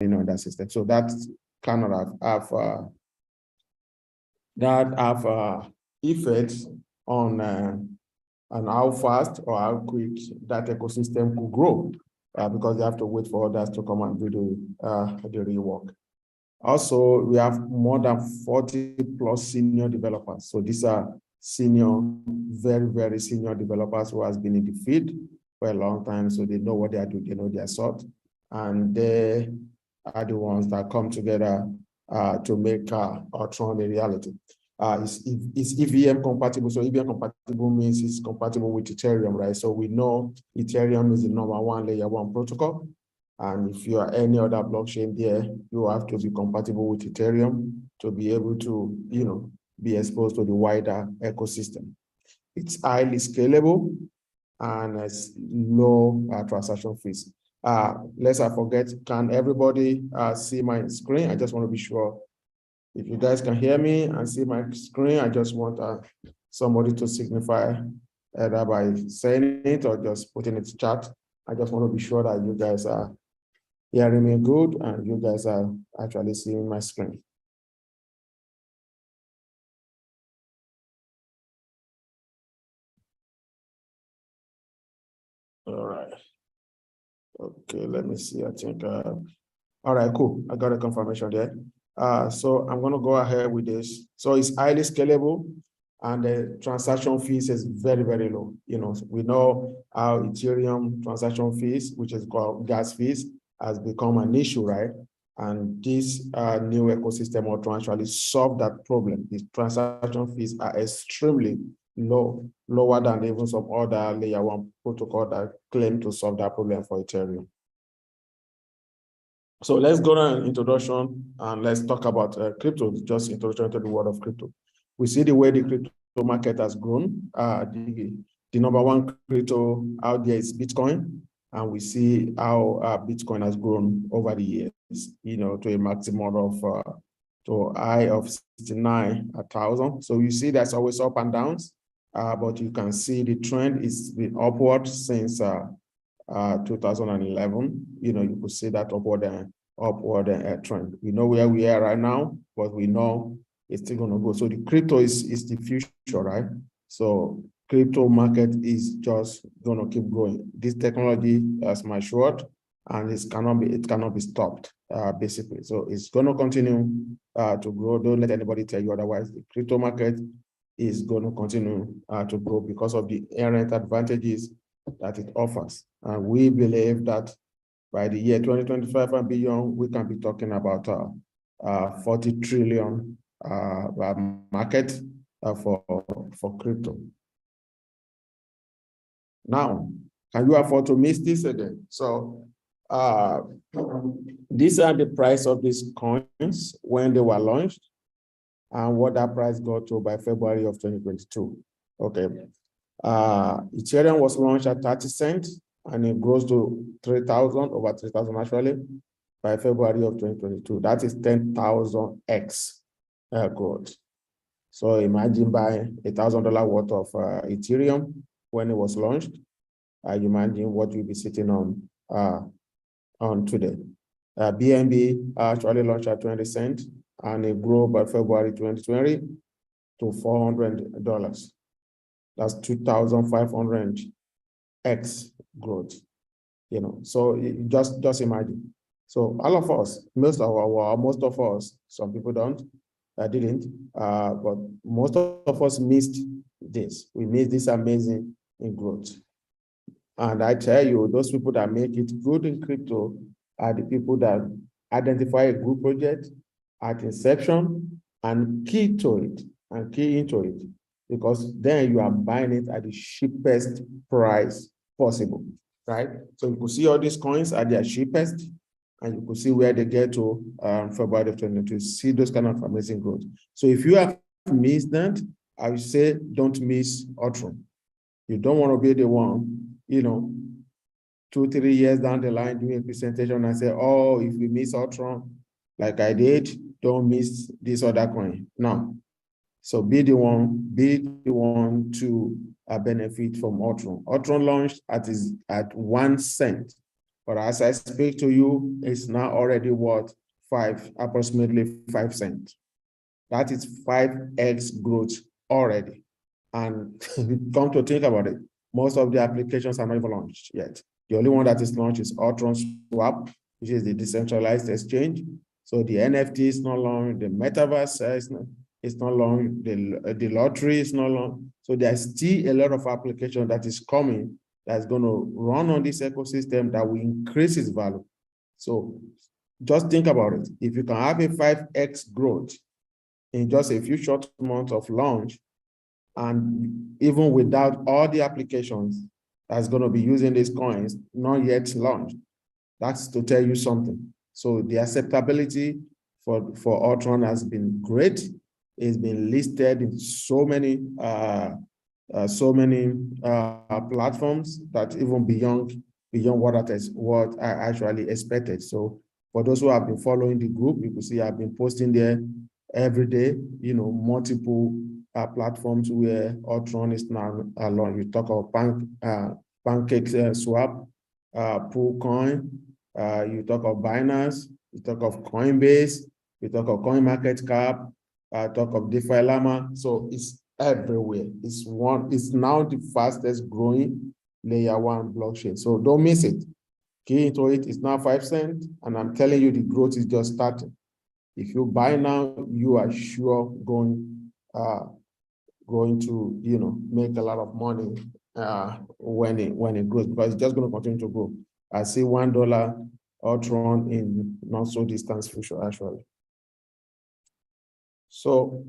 on that system. So that cannot have effects on how fast or how quick that ecosystem could grow, because they have to wait for others to come and do the real work. Also, we have more than 40 plus senior developers. So these are senior, very, very senior developers who has been in the field for a long time. So they know what they are doing, they know their sort, and they are the ones that come together to make Ulron a reality. It's EVM compatible. So EVM compatible means it's compatible with Ethereum, right? So we know Ethereum is the #1 layer 1 protocol. And if you are any other blockchain there, you have to be compatible with Ethereum to be able to, be exposed to the wider ecosystem. It's highly scalable and it's low transaction fees. Lest I forget, can everybody see my screen? I just want to be sure if you guys can hear me and see my screen. I just want somebody to signify either by saying it or just putting it in the chat. I just want to be sure that you guys are hearing me good and you guys are actually seeing my screen. All right. Okay, let me see. I think, all right, cool. I got a confirmation there. So I'm going to go ahead with this. So it's highly scalable and the transaction fees is very, very low. We know how Ethereum transaction fees, which is called gas fees, has become an issue, right? And this new ecosystem Ulron actually solve that problem. The transaction fees are extremely low, lower than even some other layer 1 protocol that claim to solve that problem for Ethereum. So let's go to an introduction and let's talk about crypto, just introduction to the world of crypto. We see the way the crypto market has grown. The #1 crypto out there is Bitcoin. And we see how Bitcoin has grown over the years, to a maximum of, to a high of 69,000. So you see that's always up and downs, but you can see the trend is been upward since 2011. You could see that upward trend. We know where we are right now, but we know it's still going to go. So the crypto is the future, right? So crypto market is just going to keep growing. This technology has matured and it cannot be stopped, basically. So it's going to continue to grow. Don't let anybody tell you otherwise. The crypto market is going to continue to grow because of the inherent advantages that it offers. And we believe that by the year 2025 and beyond, we can be talking about 40 trillion market for crypto. Now, can you afford to miss this again? So these are the price of these coins when they were launched and what that price got to by February of 2022. Okay. Ethereum was launched at 30 cents and it grows to 3,000, over 3,000 actually, by February of 2022. That is 10,000x growth. So imagine buying $1,000 worth of Ethereum when it was launched. You imagine what you'll be sitting on today. BNB actually launched at 20 cents and it grew by February 2020 to $400. That's 2,500x growth. So just imagine. So all of us, most of us, some people didn't, but most of us missed this. We missed this amazing growth. And I tell you, those people that make it good in crypto are the people that identify a good project at inception and key into it, because then you are buying it at the cheapest price possible, right? So you could see all these coins at their cheapest, and you could see where they get to February of 2022. See those kind of amazing growth. So if you have missed that, I would say don't miss Ulron. You don't want to be the one, 2-3 years down the line doing a presentation and say, oh, if we miss Ulron, like I did, don't miss this other coin. No. So be the one to benefit from Ulron. Ulron launched at 1 cent But as I speak to you, it's now already worth approximately 5 cents. That is 5x growth already. And come to think about it, most of the applications are not even launched yet. The only one that is launched is Ulron Swap, which is the decentralized exchange. So the NFT is not launched, the metaverse is not launched, the lottery is not launched. So there's still a lot of application that is coming that's going to run on this ecosystem that will increase its value. So just think about it. If you can have a 5x growth in just a few short months of launch, and even without all the applications that's going to be using these coins, not yet launched, that's to tell you something. So the acceptability for Ulron has been great. It's been listed in so many platforms that even beyond what I actually expected. So for those who have been following the group, you can see I've been posting there every day, multiple platforms where Ulron is now along. You talk about Pancake Swap, Poolcoin, you talk of Binance, you talk of Coinbase, you talk of CoinMarketCap, talk of DeFi Llama. So it's everywhere. It's now the fastest growing layer 1 blockchain. So don't miss it. Key into it. It's now 5 cents, and I'm telling you, the growth is just starting. If you buy now, you are sure going to make a lot of money when it grows, because it's just going to continue to grow. I see $1 Ulron in not so distant future, actually. So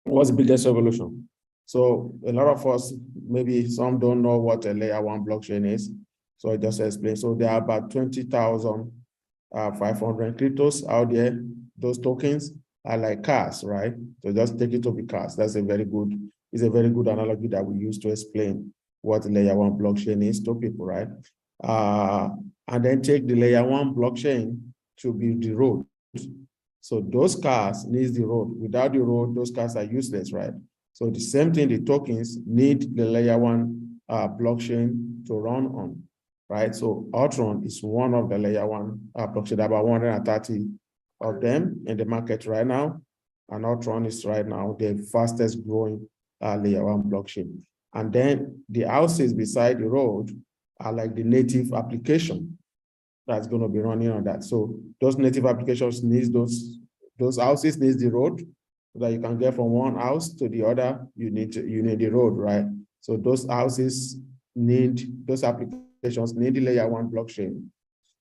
what's the biggest revolution? So a lot of us, maybe some don't know what a layer 1 blockchain is. So I just explain. So there are about 20,500 cryptos out there. Those tokens are like cars, right? So just take it to be cars. It's a very good analogy that we use to explain what layer 1 blockchain is to people, right? And then take the layer 1 blockchain to build the road. So those cars need the road. Without the road, those cars are useless, right? So the same thing, the tokens need the layer 1 blockchain to run on, right? So Ulron is one of the layer 1 blockchain, about 130 of them in the market right now. And Ulron is right now the fastest growing layer 1 blockchain. And then the houses beside the road are like the native application that's going to be running on that. So those native applications need those houses needs the road, so that you can get from one house to the other. You need the road, right? So those applications need the layer 1 blockchain,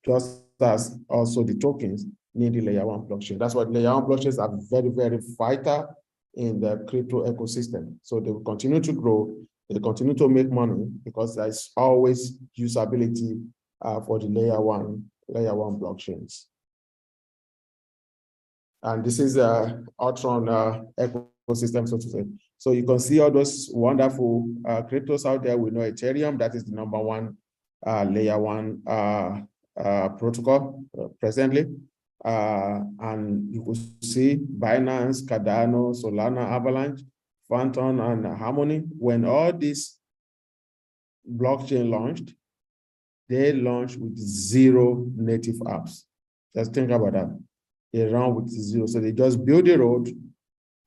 just as also the tokens need the layer 1 blockchain. That's why layer 1 blockchains are very, very vital in the crypto ecosystem. So they will continue to grow, they continue to make money, because there's always usability for the layer 1 blockchains. And this is Ulron ecosystem, so to say. So you can see all those wonderful cryptos out there. We know Ethereum, that is the #1 layer 1 protocol presently. And you could see Binance, Cardano, Solana, Avalanche, Phantom, and Harmony. When all these blockchain launched, they launched with 0 native apps. Just think about that. They run with 0. So they just build the road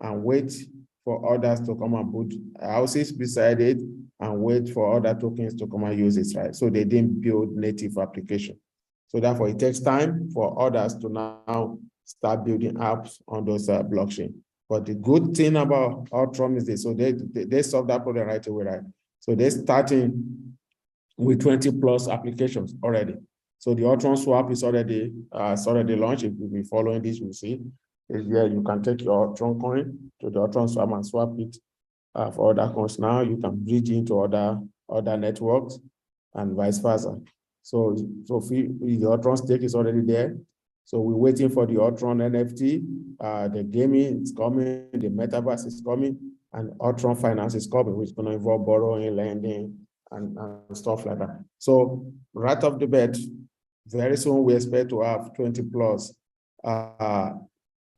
and wait for others to come and put houses beside it and wait for other tokens to come and use it, right? So they didn't build native application. So therefore, it takes time for others to now start building apps on those blockchain. But the good thing about Ulron is this. So they solve that problem right away, right? So they're starting with 20+ applications already. So the Ulron swap is already launched. If you've been following this, you'll see. Yeah, you can take your Ulron coin to the Ulron swap and swap it for other coins. Now you can bridge into other networks and vice versa. So the Ulron stake is already there. So we're waiting for the Ulron NFT. The gaming is coming, the metaverse is coming, and Ulron finance is coming, which is going to involve borrowing, lending, and stuff like that. So right off the bat, very soon we expect to have 20+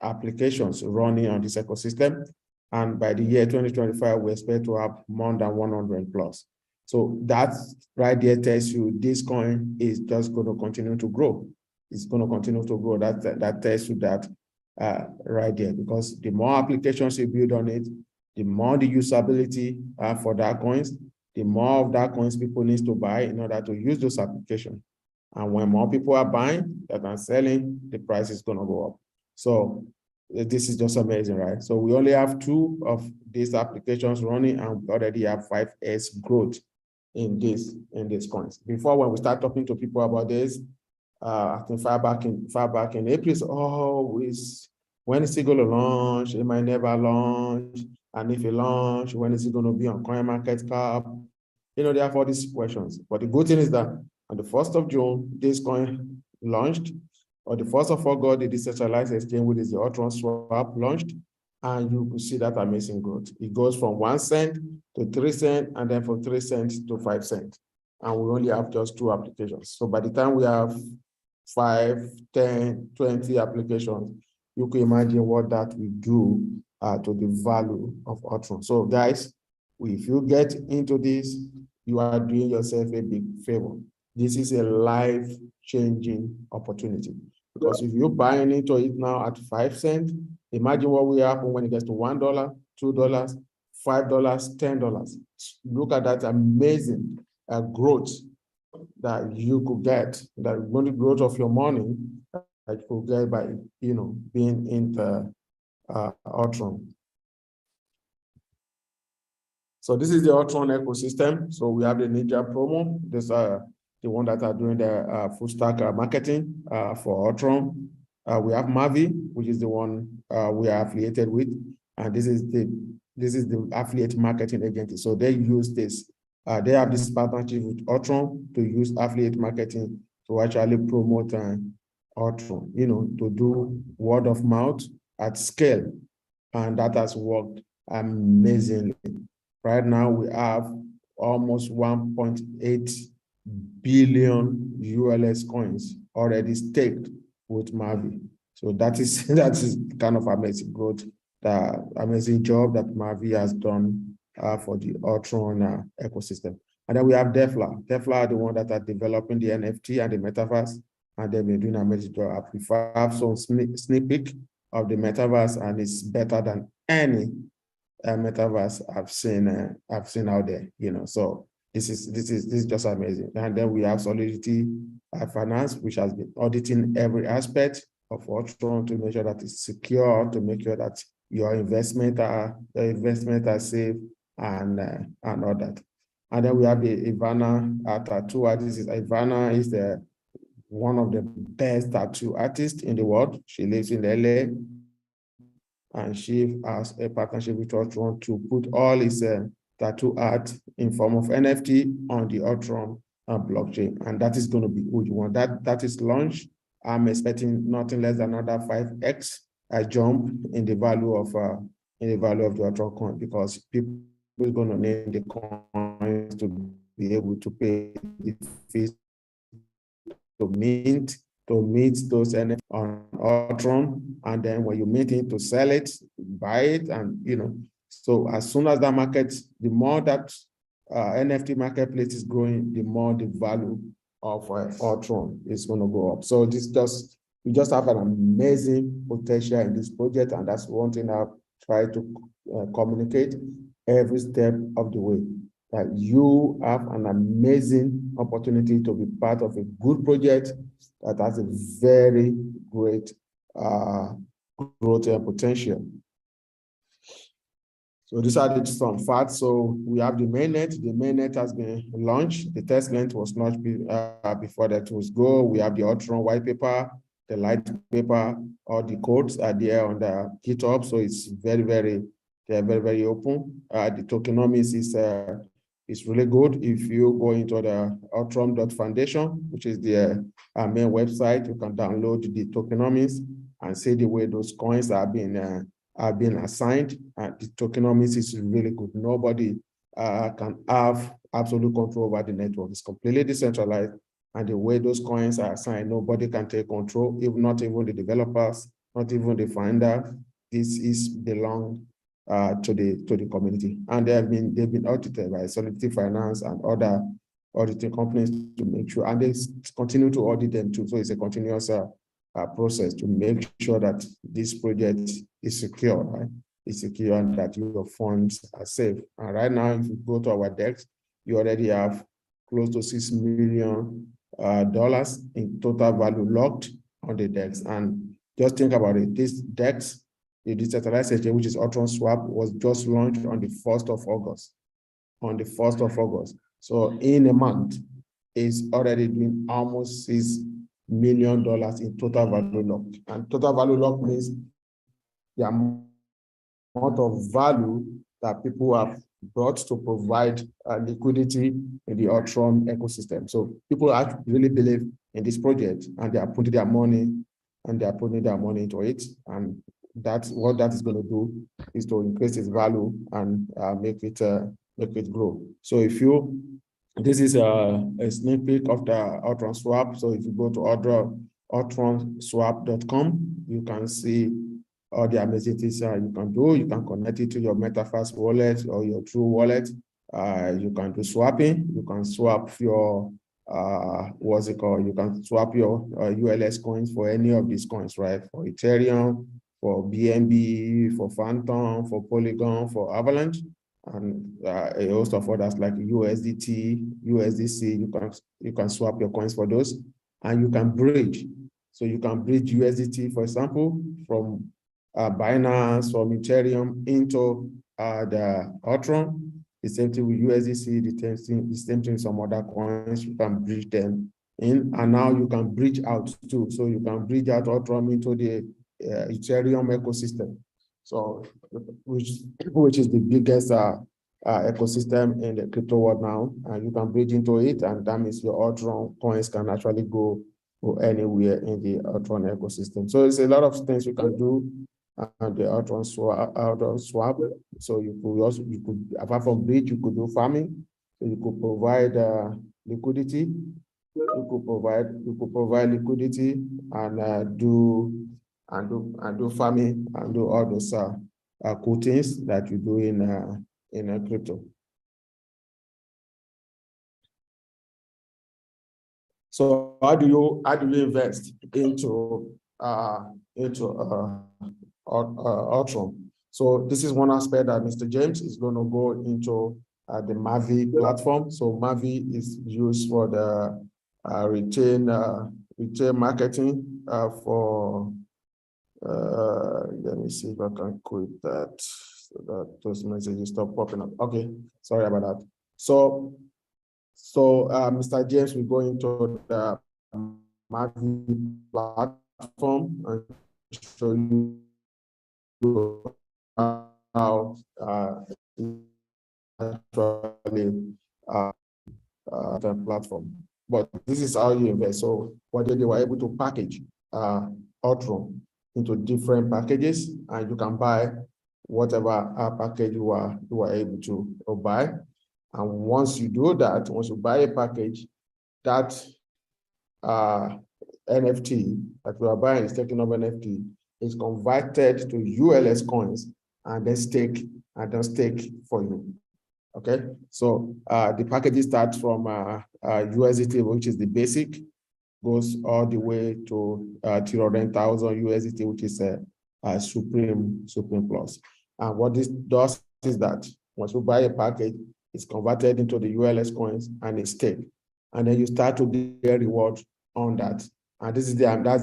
applications running on this ecosystem. And by the year 2025, we expect to have more than 100+. So that right there tells you this coin is just going to continue to grow. It's going to continue to grow. That tells you that right there, because the more applications you build on it, the more the usability for that coins, the more of that coins people need to buy in order to use those applications. And when more people are buying than selling, the price is going to go up. So this is just amazing, right? So we only have 2 of these applications running, and we already have 5x growth in these coins. Before, when we start talking to people about this, I think far back in April, oh, when is it going to launch? It might never launch. And if it launch, when is it going to be on CoinMarketCap? You know, they have all these questions. But the good thing is that on the 1st of June, this coin launched. On the 1st of August, the decentralized exchange, which is the Ulron swap, launched. And you will see that amazing growth. It goes from 1 cent to 3 cents, and then from 3 cents to 5 cents. And we only have just 2 applications. So by the time we have 5, 10, 20 applications, you can imagine what that will do to the value of Ulron. So guys, if you get into this, you are doing yourself a big favor. This is a life-changing opportunity, because if you're buying into it now at 5 cents, imagine what will happen when it gets to $1, $2, $5, $10. Look at that amazing growth that you could get, that money growth of your money that you could get by, you know, being into Ulron. So this is the Ulron ecosystem. So we have the Ninja promo. This are the one that are doing the full stack marketing for Ulron. We have Mavie, which is the one we are affiliated with, and this is the affiliate marketing agency. So they use this. They have this partnership with Ulron to use affiliate marketing to actually promote Ulron, you know, to do word of mouth at scale, and that has worked amazingly. Right now, we have almost 1.8 billion ULS coins already staked with Mavie. So that is kind of amazing growth, the amazing job that Mavie has done for the Ulron ecosystem. And then we have Defla. Defla are the one that are developing the NFT and the metaverse, and they've been doing an amazing job. We have some sneak peek of the metaverse, and it's better than any metaverse I've seen out there, you know. So this is just amazing. And then we have Solidity Finance, which has been auditing every aspect of Ulron to make sure that it's secure, to make sure that your investment are safe, and all that. And then we have the Ivana tattoo artist. Ivana is one of the best tattoo artists in the world. She lives in LA, and she has a partnership with Ulron to put all his tattoo art in form of NFT on the Ulron blockchain, and that is going to be good. When that is launched, I'm expecting nothing less than another 5x jump in the value of the Ulron coin, because people are going to need the coins to be able to pay the fees to mint those NFT on Ulron, and then when you mint it, to sell it, buy it, and you know. So as soon as that market, the more that NFT marketplace is growing, the more the value of Ulron is going to go up. So we just have an amazing potential in this project, and that's one thing I've tried to communicate every step of the way, that you have an amazing opportunity to be part of a good project that has a very great growth and potential. So these are some facts. So we have the mainnet. The mainnet has been launched. The testnet was launched before that was go. We have the Ulron white paper, the light paper. All the codes are there on the GitHub. So it's very, very open. The tokenomics is really good. If you go into the Ulron.foundation, which is the main website, you can download the tokenomics and see the way those coins are being assigned. The tokenomics is really good. Nobody can have absolute control over the network. It's completely decentralized, and the way those coins are assigned, nobody can take control, not even the developers, not even the finder. This is belong to the community. And they've been audited by Solidity Finance and other auditing companies to make sure, and they continue to audit them too. So it's a continuous process to make sure that this project is secure, right? It's secure and that your funds are safe. And right now, if you go to our decks, you already have close to $6 million in total value locked on the DEX. And just think about it, this DEX, the decentralized exchange, which is Ulron Swap, was just launched on the 1st of August. On the 1st of August. So in a month, it's already doing almost $6 million in total value locked. And total value locked means the amount of value that people have brought to provide liquidity in the Ulron ecosystem. So people actually really believe in this project, and they are putting their money into it. And that's what that is going to do, is to increase its value and make it grow. So this is a sneak peek of the Ulron Swap. So if you go to ultronswap.com, you can see all the amazing things you can do. You can connect it to your MetaFast wallet or your True wallet. You can do swapping. You can swap your you can swap your ULS coins for any of these coins, right? For Ethereum, for BNB, for Phantom, for Polygon, for Avalanche, and a host of others like USDT, USDC. You can swap your coins for those, and you can bridge. So you can bridge USDT, for example, from Binance, from Ethereum into the Ulron. The same thing with USDC, the same thing with some other coins. You can bridge them in, and now you can bridge out too. So you can bridge out Ulron into the Ethereum ecosystem. So, which is the biggest ecosystem in the crypto world now, and you can bridge into it, and that means your Ulron coins can actually go anywhere in the Ulron ecosystem. So it's a lot of things you can do. The Ulron swap. So you could apart from bridge, you could do farming. So you could provide liquidity. You could provide liquidity and do farming and do all those cool things that you do in crypto. So how do you invest into Ulron? So this is one aspect that Mr. James is going to go into the Mavie platform. So Mavie is used for the retail marketing for. Let me see if I can quit that so that those messages stop popping up. Okay, sorry about that. So Mr. James will go into the Mavie platform and show you how actually the platform. But this is how you invest. So what they were able to package Ulron into different packages, and you can buy whatever package you are able to buy. And once you do that, once you buy a package, that NFT that you are buying is taking up NFT is converted to ULS coins and then stake for you. Okay, so the packages start from USDT, which is the basic, goes all the way to 300,000 USDT, which is a Supreme Plus. And what this does is that once you buy a package, it's converted into the ULS coins and it's staked. And then you start to get reward on that. And that's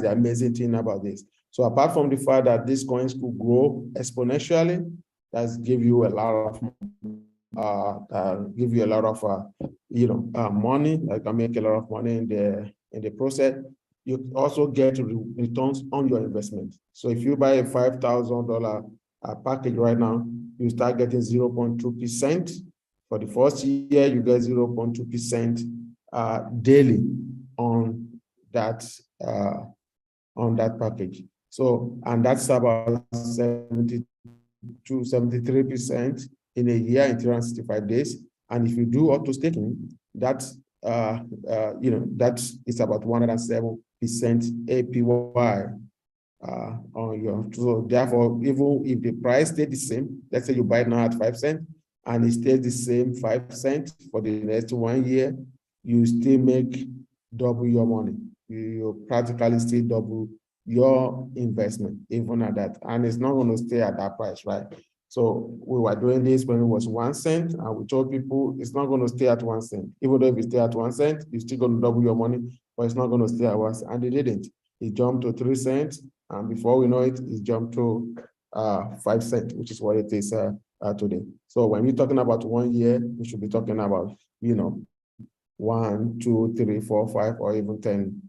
the amazing thing about this. So apart from the fact that these coins could grow exponentially, that's give you a lot of money. Like can make a lot of money in the process. You also get returns on your investment. So if you buy a $5,000 package right now, you start getting 0.2%. For the first year, you get 0.2% daily on that package. So, and that's about 70 to 73% in a year in 365 days. And if you do auto staking, that's that is about 107% APY on your, so therefore, even if the price stay the same, let's say you buy now at 5 cents and it stays the same 5 cents for the next 1 year, you still make double your money. You practically still double your investment, even at that. And it's not going to stay at that price, right? So we were doing this when it was 1 cent, and we told people it's not going to stay at 1 cent. Even though if it stay at 1 cent, you're still going to double your money, but it's not going to stay at 1 cent. And they didn't. It jumped to 3 cents, and before we know it, it jumped to 5 cents, which is what it is today. So when we're talking about 1 year, we should be talking about, 1, 2, 3, 4, 5, or even $10.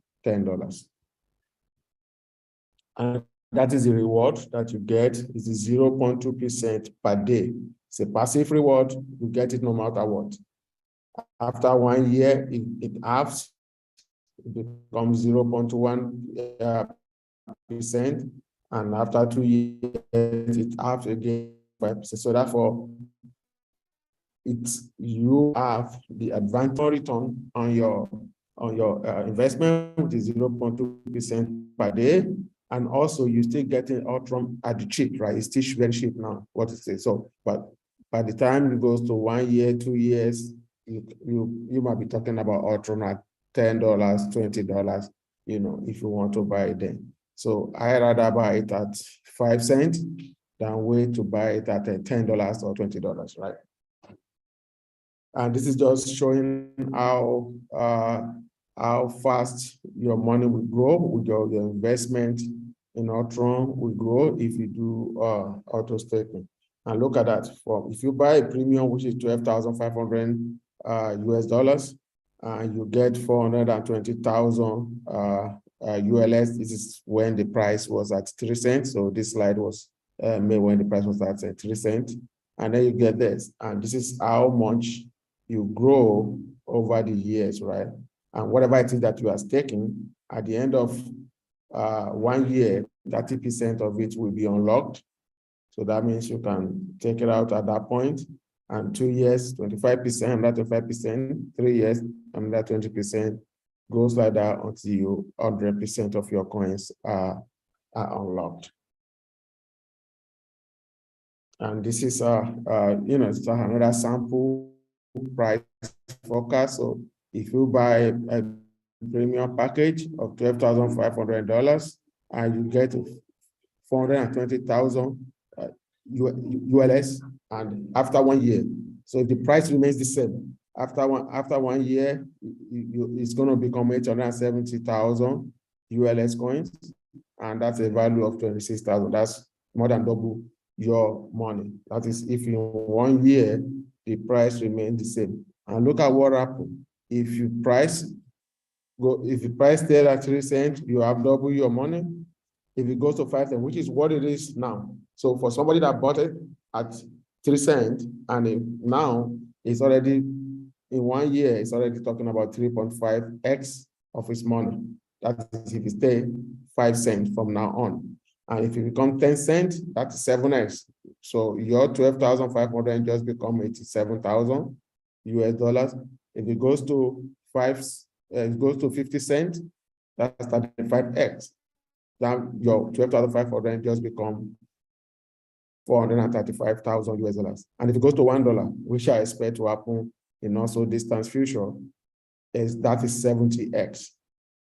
And that is the reward that you get. Is 0.2% per day. It's a passive reward. You get it no matter what. After 1 year, it halves. It becomes 0.1%. And after 2 years, it halves again 5%. So therefore, you have the advantage return on your investment, which is 0.2% per day. And also you still getting Ulron at the cheap, right? It's still very cheap now, what is it? So, but by the time it goes to 1 year, 2 years, you might be talking about Ulron at $10, $20, if you want to buy it then. So I rather buy it at 5 cents than wait to buy it at $10 or $20, right? And this is just showing how fast your money will grow with your investment in Ulron will grow if you do auto staking. And look at that. If you buy a premium, which is 12,500 US dollars, you get 420,000 ULS. This is when the price was at 3 cents. So this slide was made when the price was at 3 cents. And then you get this. And this is how much you grow over the years, right? And whatever it is that you are staking, at the end of 1 year, 30% of it will be unlocked. So that means you can take it out at that point. And 2 years, 25%, another 25%, 3 years, another 20%, goes like that until you 100% of your coins are unlocked. And this is it's another sample price forecast. So if you buy a premium package of $12,500 and you get 420,000 ULS, and after 1 year, so if the price remains the same, after one year, it's going to become 870,000 ULS coins, and that's a value of 26,000. That's more than double your money. That is, if in 1 year the price remains the same. And look at what happened. If the price stays at 3 cents, you have double your money. If it goes to 5 cents, which is what it is now. So for somebody that bought it at 3 cents, and now it's already, in 1 year, it's already talking about 3.5x of his money. That is if it stays 5 cents from now on. And if it becomes 10 cents, that's 7x. So your 12,500 just become 87,000 US dollars. If it goes to 50 cents, that's 35x. Then your 12,500 just become 435,000 US dollars. And if it goes to $1, which I expect to happen in not so distant future, that is 70x.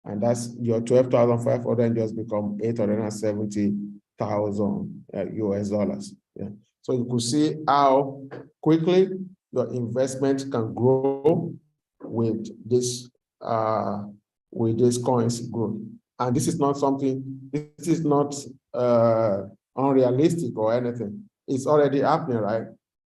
And that's your 12,500 just become 870,000 US dollars. Yeah. So you could see how quickly your investment can grow with this coins growth. And this is not something, this is not unrealistic or anything. It's already happening, right?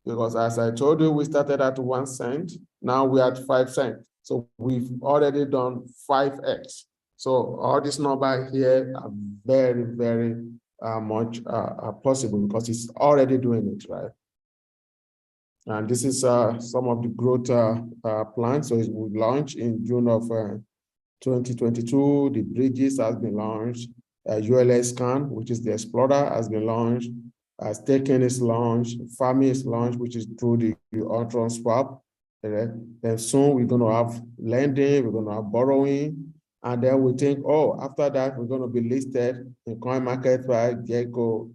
Because as I told you, we started at 1 cent. Now we're at 5 cents. So we've already done 5x. So all this number here are very, very much possible because it's already doing it, right? And this is some of the growth plans. So it will launch in June of 2022. The Bridges has been launched. ULS Scan, which is the Explorer, has been launched. Staking is launched. Farming is launched, which is through the Ulron swap. Then soon we're going to have lending, we're going to have borrowing, And then we think, oh, after that, we're going to be listed in CoinMarketCap, Gecko,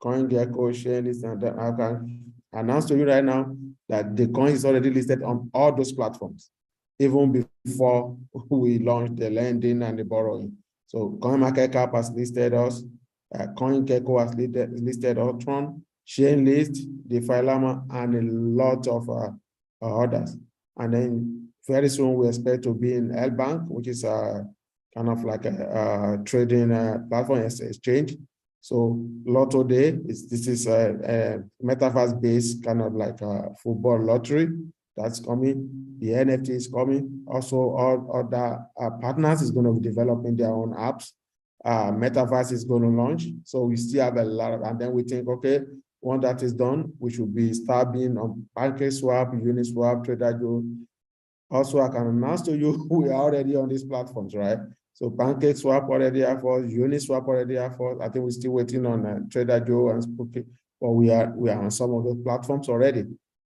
CoinGecko, Chainlist, and then I can announce to you right now that the coin is already listed on all those platforms, even before we launched the lending and the borrowing. So CoinMarketCap has listed us, CoinGecko has listed Ulron, Chainlist, DeFi and a lot of others. And then very soon we expect to be in L-Bank, which is kind of like a trading platform exchange. So Lotto Day, this is a metaverse-based kind of like a football lottery that's coming. The NFT is coming. Also, all other partners is going to be developing their own apps. Metaverse is going to launch. So we still have a lot of, and then we think, okay, once that is done, we should be starting on PancakeSwap, Uniswap, TraderJoe. Also, I can announce to you, we are already on these platforms, right? So PancakeSwap already have us, Uniswap already have us. I think we're still waiting on TraderJoe and Spooky, but we are on some of those platforms already.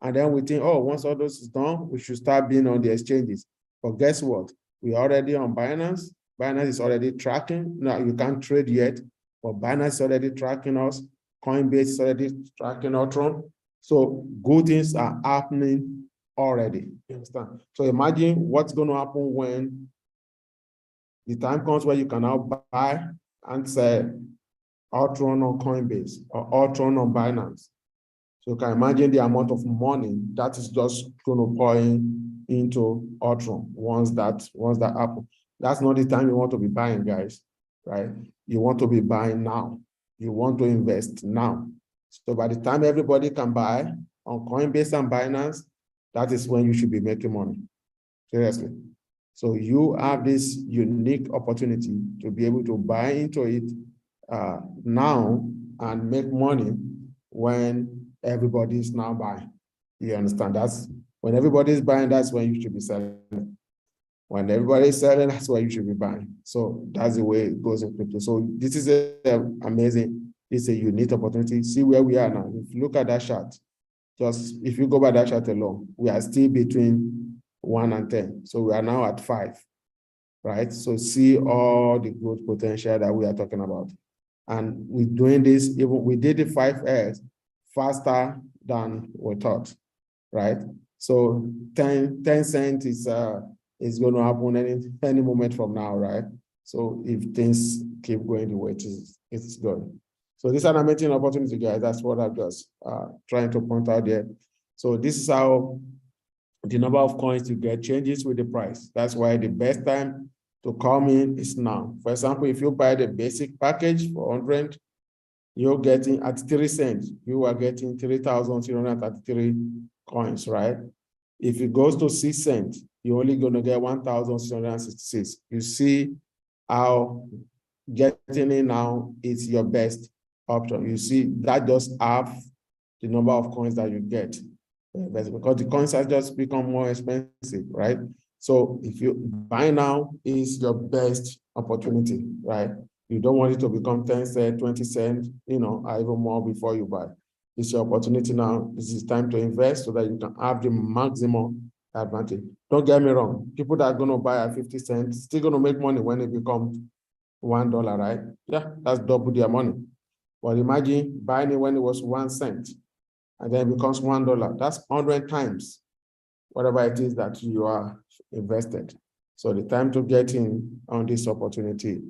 And then we think, oh, once all those is done, we should start being on the exchanges. But guess what? We are already on Binance. Binance is already tracking. Now, you can't trade yet, but Binance is already tracking us. Coinbase is already tracking Ulron. So good things are happening already. You understand? So imagine what's going to happen when the time comes where you can now buy and sell Ulron on Coinbase or Ulron on Binance. So you can imagine the amount of money that is just going to pour into Ulron once that happens. That's not the time you want to be buying, guys, right? You want to be buying now. You want to invest now. So by the time everybody can buy on Coinbase and Binance, that is when you should be making money. Seriously. So you have this unique opportunity to be able to buy into it now and make money when everybody is now buying. You understand? That's when everybody is buying, that's when you should be selling. When everybody is selling, that's when you should be buying. So that's the way it goes in crypto. So this is amazing. It's a unique opportunity. See where we are now. If you look at that chart, just if you go by that chart alone, we are still between 1 and 10. So we are now at 5, right? So see all the growth potential that we are talking about. And we're doing this, even we did the 5x faster than we thought, right? So 10 cents is going to happen any moment from now, right? So if things keep going the way it's going. So this is an amazing opportunity, guys. That's what I'm just trying to point out there. So this is how the number of coins you get changes with the price. That's why the best time to come in is now. For example, if you buy the basic package for 100, you're getting at 3 cents, you are getting 3,333 coins, right? If it goes to 6 cents, you're only going to get 1,666. You see how getting in now is your best option. You see that just half the number of coins that you get, because the coins have just become more expensive, right? So if you buy now is your best opportunity, right? You don't want it to become 10 cents, 20 cents, you know, or even more before you buy. It's your opportunity now. This is time to invest so that you can have the maximum advantage. Don't get me wrong. People that are going to buy at 50 cents still going to make money when it becomes $1, right? Yeah, that's double their money. But imagine buying it when it was 1 cent and then it becomes $1. That's 100 times whatever it is that you are invested. So the time to get in on this opportunity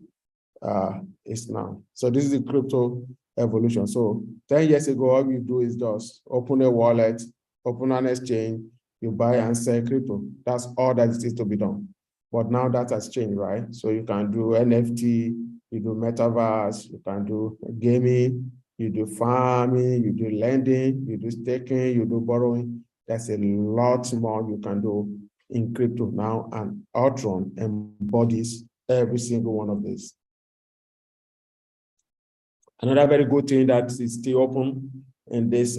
is now. So this is the crypto evolution. So 10 years ago, all you do is just open a wallet, open an exchange, you buy and sell crypto. That's all that is to be done. But now that has changed, right? So you can do NFT, you do metaverse, you can do gaming, you do farming, you do lending, you do staking, you do borrowing. There's a lot more you can do in crypto now, and Ulron embodies every single one of these. Another very good thing that is still open in this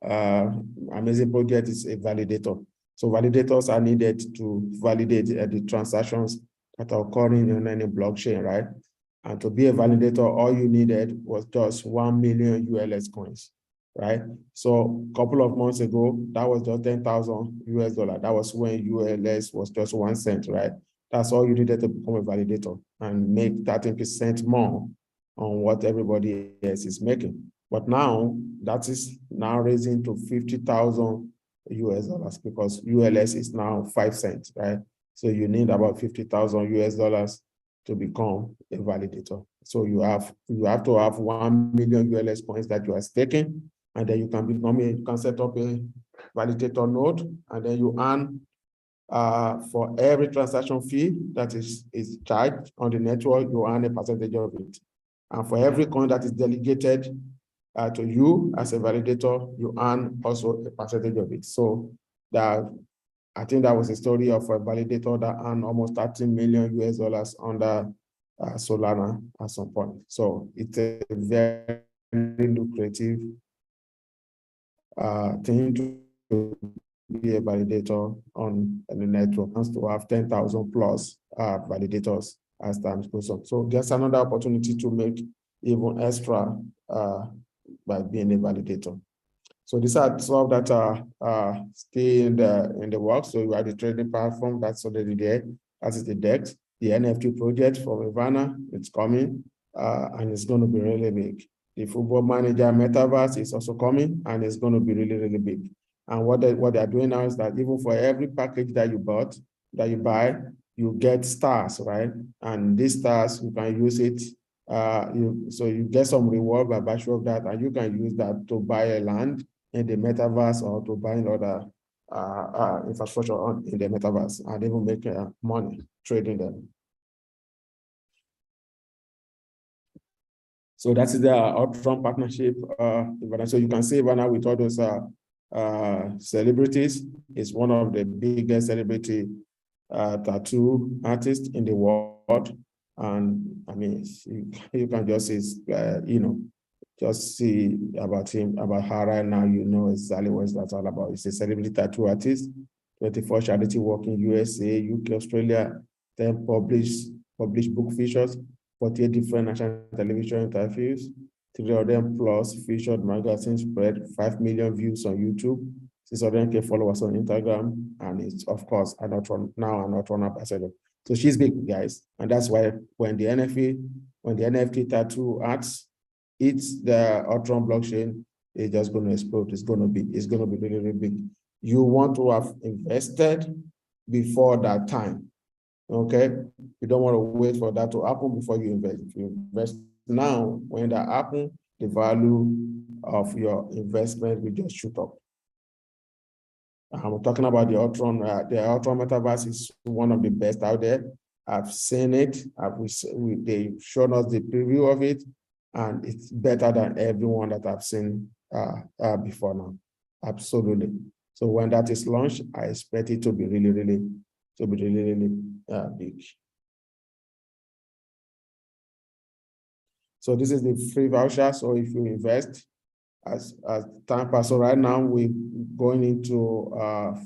amazing project is a validator. So validators are needed to validate the transactions that are occurring on any blockchain, right? And to be a validator, all you needed was just 1 million ULS coins, right? So a couple of months ago, that was just 10,000 US dollar. That was when ULS was just 1 cent, right? That's all you needed to become a validator and make 13% more on what everybody else is making. But now that is now raising to 50,000 US dollars because ULS is now 5 cents, right? So you need about 50,000 US dollars to become a validator. So you have to have 1 million ULS points that you are staking, and then you can set up a validator node, and then you earn for every transaction fee that is charged on the network, you earn a percentage of it. And for every coin that is delegated to you as a validator, you earn also a percentage of it. So I think that was a story of a validator that earned almost 13 million US dollars under Solana at some point. So it's a very lucrative thing to be a validator on the network, and to have 10,000 plus validators as time goes on. So there's another opportunity to make even extra by being a validator. So these are some that are still in the works. So you have the trading platform that's already there. That is the DEX, the NFT project from Ivana. It's coming and it's going to be really big. The football manager metaverse is also coming and it's going to be really, really big. And what they're doing now is that even for every package that you buy, you get stars, right? And these stars, you can use it. So you get some reward by virtue of that, and you can use that to buy a land in the metaverse or to buy another infrastructure in the metaverse, and even make money trading them. So that is the Ulron partnership. So you can see Ivana with all those celebrities. Is one of the biggest celebrity tattoo artists in the world. And I mean, you can just see, just see about him, about her right now, you know exactly what that's all about. He's a celebrity tattoo artist, 24 charity work in USA, UK, Australia, 10 published book features, 48 different national television interviews, 3 of them plus featured magazine spread, 5 million views on YouTube, 600K followers on Instagram, and it's, of course, an Ulron ambassador. So she's big, guys. And that's why when the NFT tattoo arts hits the Ulron blockchain, it's just going to explode. It's going to be really, really big. You want to have invested before that time. Okay, you don't want to wait for that to happen before you invest. If you invest now, when that happens, the value of your investment will just shoot up. I'm talking about the Ulron. The Ulron metaverse is one of the best out there. I've seen it. They've shown us the preview of it, and it's better than everyone that I've seen before now. Absolutely. So when that is launched, I expect it to be really, really big. So this is the free voucher. So if you invest as time passes, so right now we're going into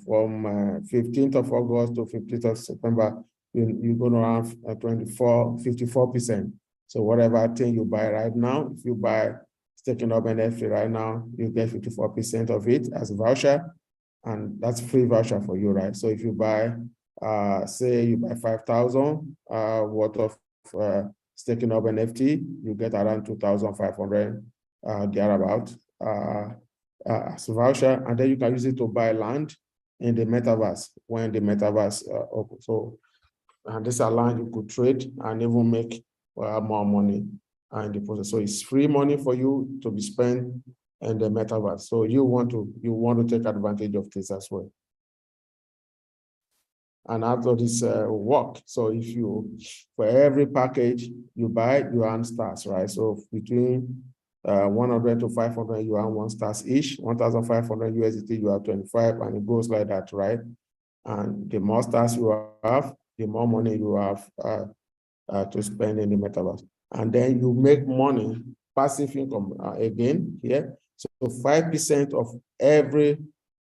from 15th of August to 15th of September, you're going to have 54%. So whatever thing you buy right now, if you buy staking up NFT right now, you get 54% of it as a voucher, and that's free voucher for you, right? So if you buy, say you buy 5,000 worth of staking up NFT, you get around 2,500 thereabout as a voucher, and then you can use it to buy land in the metaverse when the metaverse opens. So, and this is a land you could trade and even make more money in the process. So it's free money for you to be spent in the metaverse. So you want to take advantage of this as well. And after this work, so if you, for every package you buy, you earn stars, right? So between 100 to 500, you earn 1 stars each. 1,500 USDT, you have 25, and it goes like that, right? And the more stars you have, the more money you have to spend in the metaverse. And then you make money, passive income again here. So 5% of every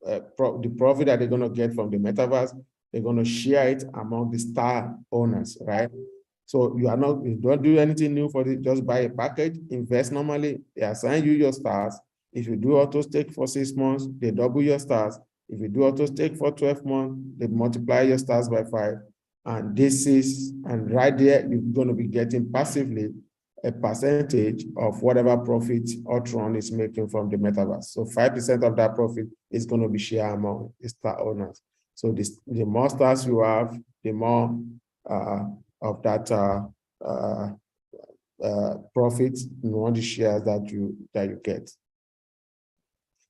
the profit that they're going to get from the metaverse, they're going to share it among the star owners, right? So you don't do anything new for it, just buy a package, invest normally, they assign you your stars. If you do auto stake for 6 months, they double your stars. If you do auto stake for 12 months, they multiply your stars by 5. And right there, you're going to be getting passively a percentage of whatever profit Ulron is making from the metaverse. So 5% of that profit is going to be shared among the star owners. So the more stars you have, the more of that profit in all the shares that you get.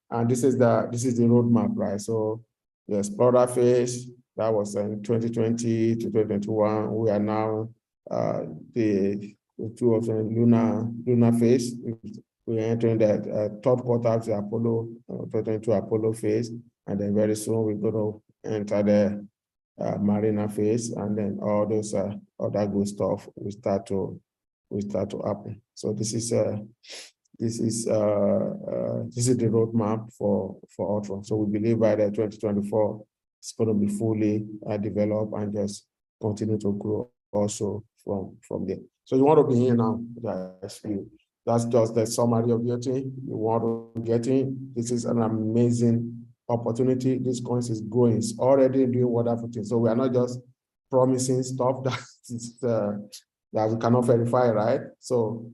And this is the roadmap, right? So the Explorer phase, that was in 2020 to 2021. We are now the two of the lunar phase. We're entering the third quarter of the Apollo 2022 Apollo phase, and then very soon we're going to enter the Mariner phase, and then all those other good stuff will start to happen. So this is the roadmap for Ulron. So we believe by the 2024 it's going to be fully developed and just continue to grow also from there. So you want to be here now, guys. That's just the summary of your thing. You want to get in. This is an amazing opportunity. This coins is growing. It's already doing wonderful things. So we are not just promising stuff that we cannot verify, right? So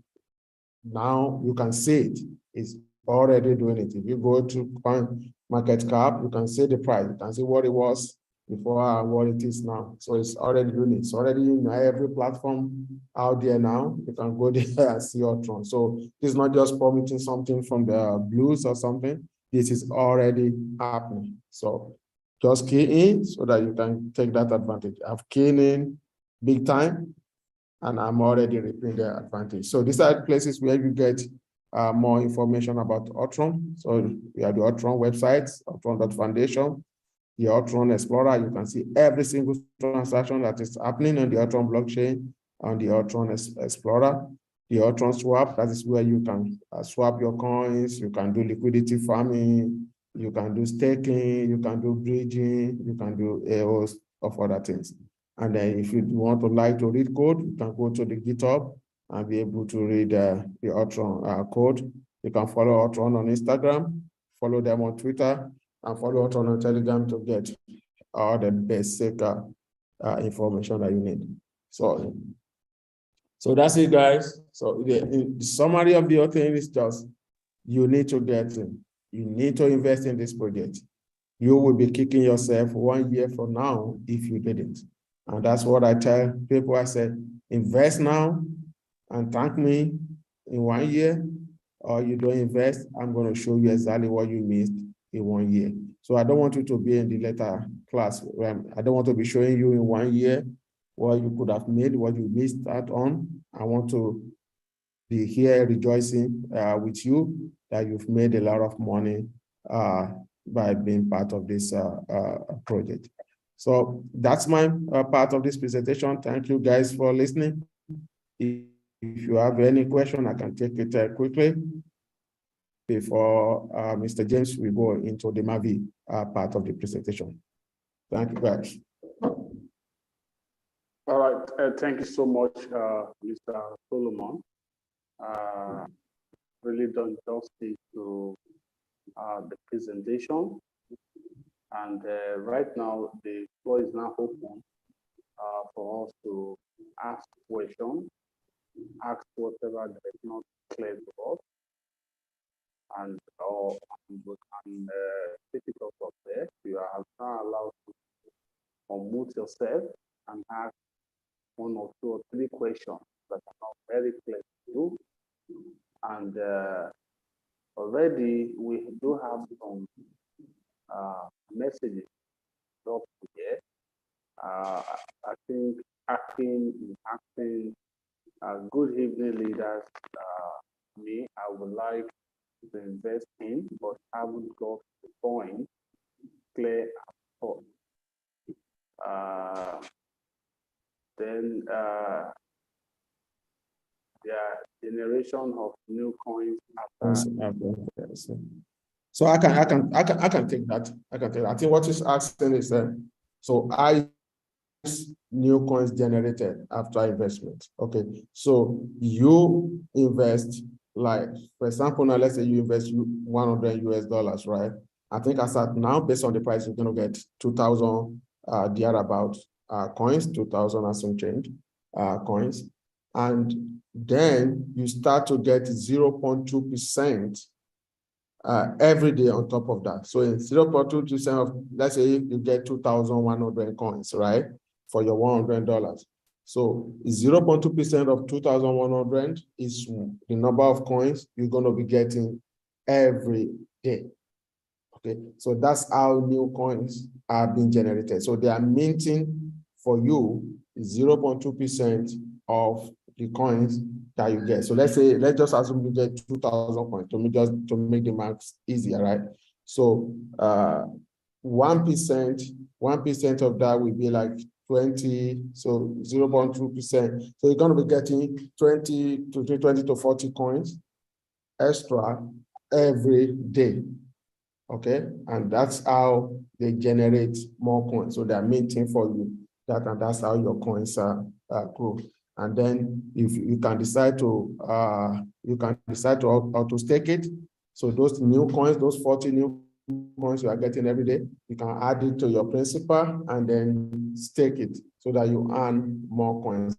now you can see it. It's already doing it. If you go to coin market cap, you can see the price. You can see what it was before and what it is now. So it's already doing it. It's already in every platform out there now. You can go there and see Ulron. So this is not just promising something from the blues or something. This is already happening. So just key in so that you can take that advantage. I've keyed in big time, and I'm already reaping the advantage. So these are places where you get more information about Ulron. So we have the Ulron website, Ulron.foundation, the Ulron Explorer. You can see every single transaction that is happening on the Ulron blockchain, on the Ulron Explorer. The Ulron swap, that is where you can swap your coins, you can do liquidity farming, you can do staking, you can do bridging, you can do a host of other things. And then if you want to read code, you can go to the GitHub and be able to read the Ulron code. You can follow Ulron on Instagram, follow them on Twitter, and follow Ulron on Telegram to get all the basic information that you need. So that's it, guys. So the summary of the whole thing is just, you need to get in. You need to invest in this project. You will be kicking yourself 1 year from now if you didn't. And that's what I tell people. I said, invest now and thank me in 1 year, or you don't invest, I'm going to show you exactly what you missed in 1 year. So I don't want you to be in the later class. I don't want to be showing you in 1 year what you could have made, what you missed out on. I want to be here rejoicing with you that you've made a lot of money by being part of this project. So that's my part of this presentation. Thank you guys for listening. If you have any question, I can take it quickly before Mr. James will go into the Mavie part of the presentation. Thank you, guys. All right, thank you so much, Mr. Solomon. Really done justice to the presentation. And right now, the floor is now open for us to ask questions, ask whatever that is not clear to us, and we can take it off of there. You are now allowed to unmute yourself and ask 1 or 2 or 3 questions that are not very clear to you. And already we do have some messages up here. I think acting, good evening, leaders. Me, I would like to invest in, but haven't got the point clear at all. Then the generation of new coins after. So I can take that. I can take that. I think what is asking is so I new coins generated after investment. Okay, so you invest, like for example, now let's say you invest $100 US, right? I think as at now, based on the price, you're going to get 2,000 thereabout coins, 2,000 and some change coins. And then you start to get 0.2% every day on top of that. So in 0.2% of, let's say you get 2,100 coins, right? For your $100. So 0.2% of 2,100 is the number of coins you're going to be getting every day. Okay, so that's how new coins are being generated. So they are minting for you 0.2% of the coins that you get. So let's just assume you get 2,000 coins to make the math easier, right? So 1% of that will be like 20, so 0.2%. So you're going to be getting 20 to 40 coins extra every day. Okay, and that's how they generate more coins. So they're minting for you that, and that's how your coins grow. And then if you can decide to auto stake it. So those new coins, those 40 new coins you are getting every day, you can add it to your principal and then stake it so that you earn more coins.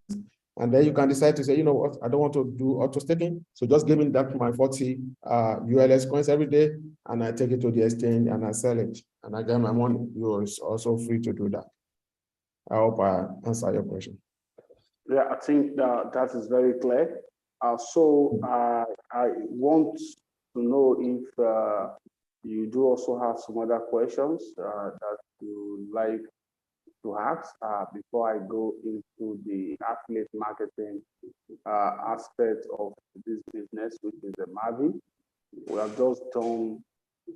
And then you can decide to say, you know what, I don't want to do auto staking. So just give me that my 40 ULS coins every day, and I take it to the exchange and I sell it and I get my money. You're also free to do that. I hope I answer your question. Yeah, I think that is very clear. So I want to know if you do also have some other questions that you like to ask before I go into the affiliate marketing aspect of this business, which is the Mavie. We have just done,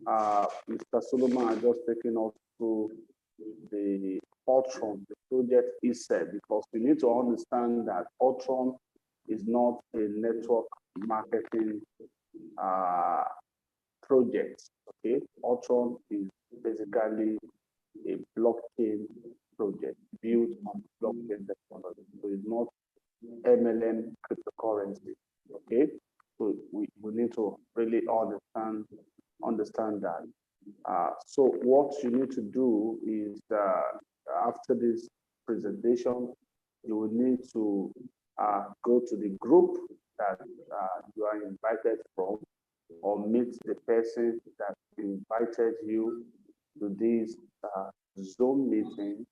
Mr. Solomon has just taken us through the Ulron, the project he said, because we need to understand that Ulron is not a network marketing project. Okay, Ulron is basically a blockchain project built on blockchain technology. So it's not MLM cryptocurrency. Okay, so we need to really understand that. So what you need to do is after this presentation, you will need to go to the group that you are invited from, or meet the person that invited you to this Zoom meeting,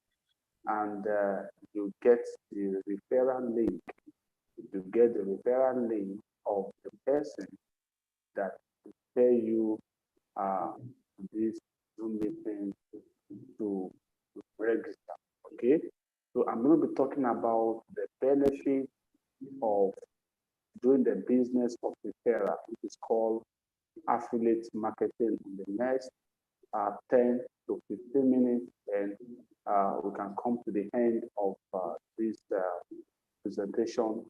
and you get the referral link. You get the referral link of the person that pay you this Zoom meeting to register. Okay, so I'm going to be talking about the benefit of doing the business of referral, which is called affiliate marketing, in the next 10 to 15 minutes, and we can come to the end of this presentation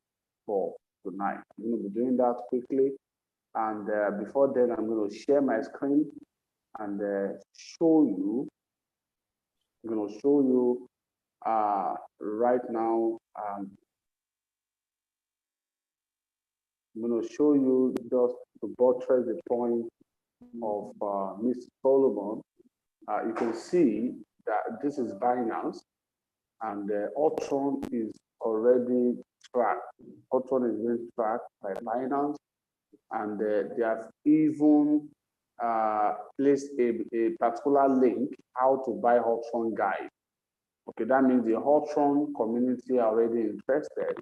for tonight. I'm going to be doing that quickly, and before then, I'm going to share my screen and show you. I'm going to show you right now. I'm going to show you just to buttress the point of Mr. Solomon. You can see that this is Binance, and Ulron is already tracked. Ulron is being tracked by Binance, and they have even placed a particular link how to buy Ulron guide. Okay, that means the Ulron community are already interested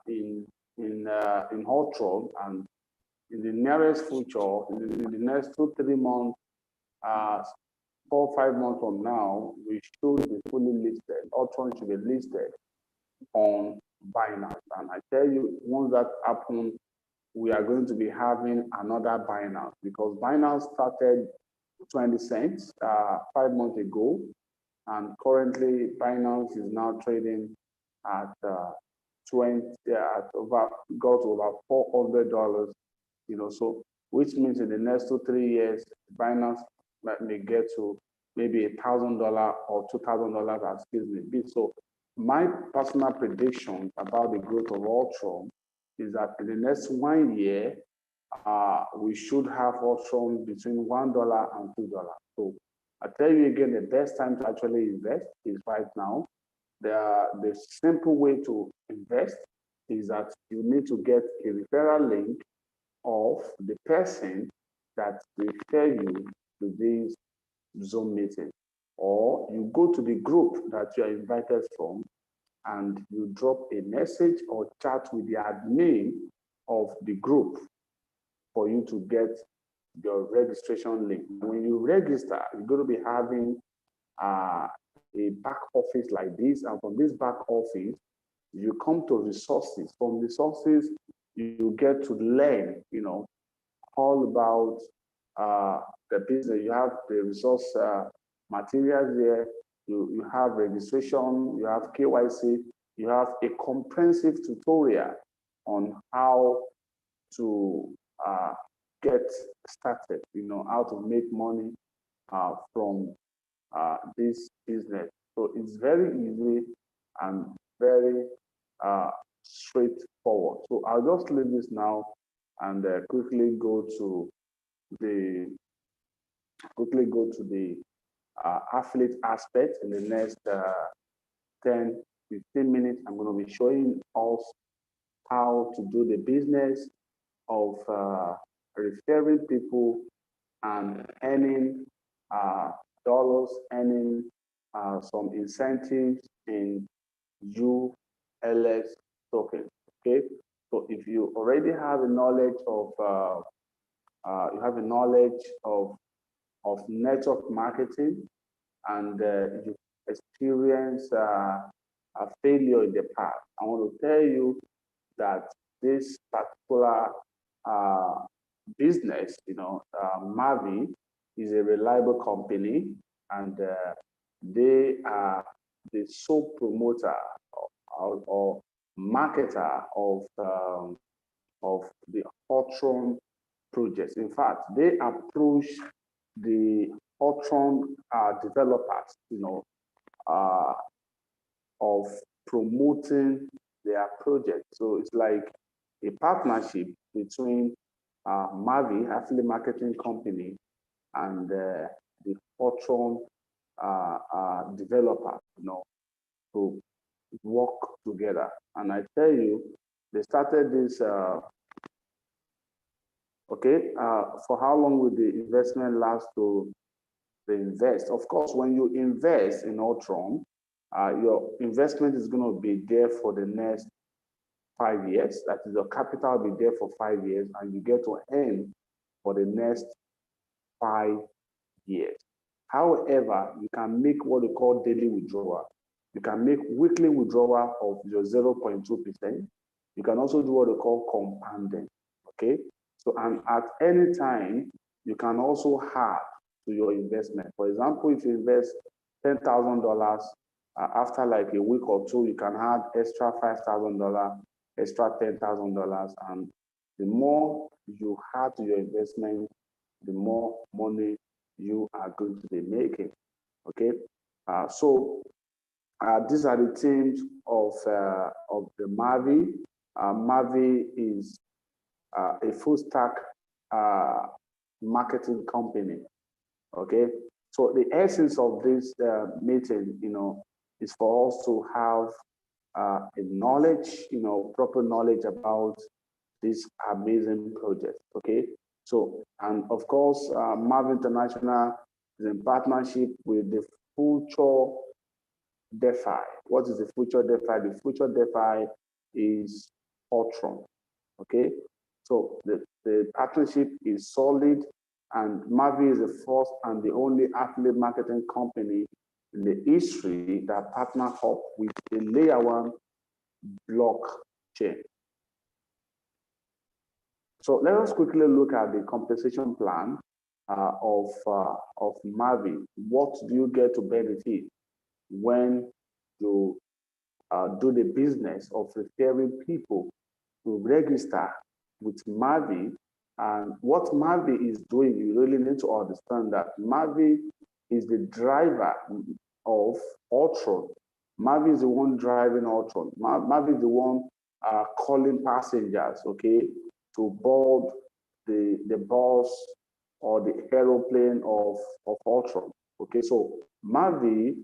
in Ulron, and in the nearest future, in the next 2-3 months, 4-5 months from now, we should be fully listed. Ulron should be listed on Binance. And I tell you, once that happens, we are going to be having another Binance, because Binance started 20 cents 5 months ago, and currently Binance is now trading at got to about $400. You know, so which means in the next 2-3 years, Binance may get to maybe $1,000 or $2,000 as case may be. So my personal prediction about the growth of Ulron is that in the next 1 year, we should have Ulron between $1 and $2. So I tell you again, the best time to actually invest is right now. the simple way to invest is that you need to get a referral link of the person that refer you to this Zoom meeting, or you go to the group that you are invited from and you drop a message or chat with the admin of the group for you to get your registration link. When you register, you're going to be having a back office like this, and from this back office, you come to resources. From resources, you get to learn, all about the business. You have the resource materials there. You have registration. You have KYC. You have a comprehensive tutorial on how to get started. How to make money from this business. So it's very easy and very straightforward. So I'll just leave this now and quickly go to the affiliate aspect in the next 10, 15 minutes. I'm going to be showing us how to do the business of referring people and earning dollars, earning some incentives in ULS tokens. Okay, so if you already have a knowledge of network marketing, and you experience a failure in the past, I want to tell you that this particular business, Mavie, is a reliable company, and they are the sole promoter or marketer of the Ulron projects. In fact, they approach the Ulron developers, of promoting their project. So it's like a partnership between Mavie, affiliate marketing company, and the Ulron developer, to work together. And I tell you, they started this. For how long will the investment last to invest? Of course, when you invest in Ulron, your investment is going to be there for the next 5 years. That is, your capital will be there for 5 years, and you get to earn for the next 5 years. However, you can make what they call daily withdrawal. You can make weekly withdrawal of your 0.2%. You can also do what they call compounding. Okay. So, and at any time, you can also add to your investment. For example, if you invest $10,000, after like a week or two, you can add extra $5,000, extra $10,000, and the more you add to your investment, the more money you are going to be making. Okay, so these are the teams of the Mavie. Mavie is a full stack marketing company. Okay, so the essence of this meeting, is for us to have a knowledge, proper knowledge about this amazing project. Okay, so, and of course, Mavie International is in partnership with the Future DeFi. What is the Future DeFi? The Future DeFi is Ulron. Okay, so the partnership is solid, and Mavie is the first and the only affiliate marketing company in the history that partner up with a layer 1 blockchain. So let us quickly look at the compensation plan of Mavie. What do you get to benefit when you do the business of referring people to register with Mavie? And what Mavie is doing, you really need to understand that Mavie is the driver of Ulron. Mavie is the one driving Ulron. Mavie is the one calling passengers, okay, to board the bus or the aeroplane of Ulron. Okay, so Mavie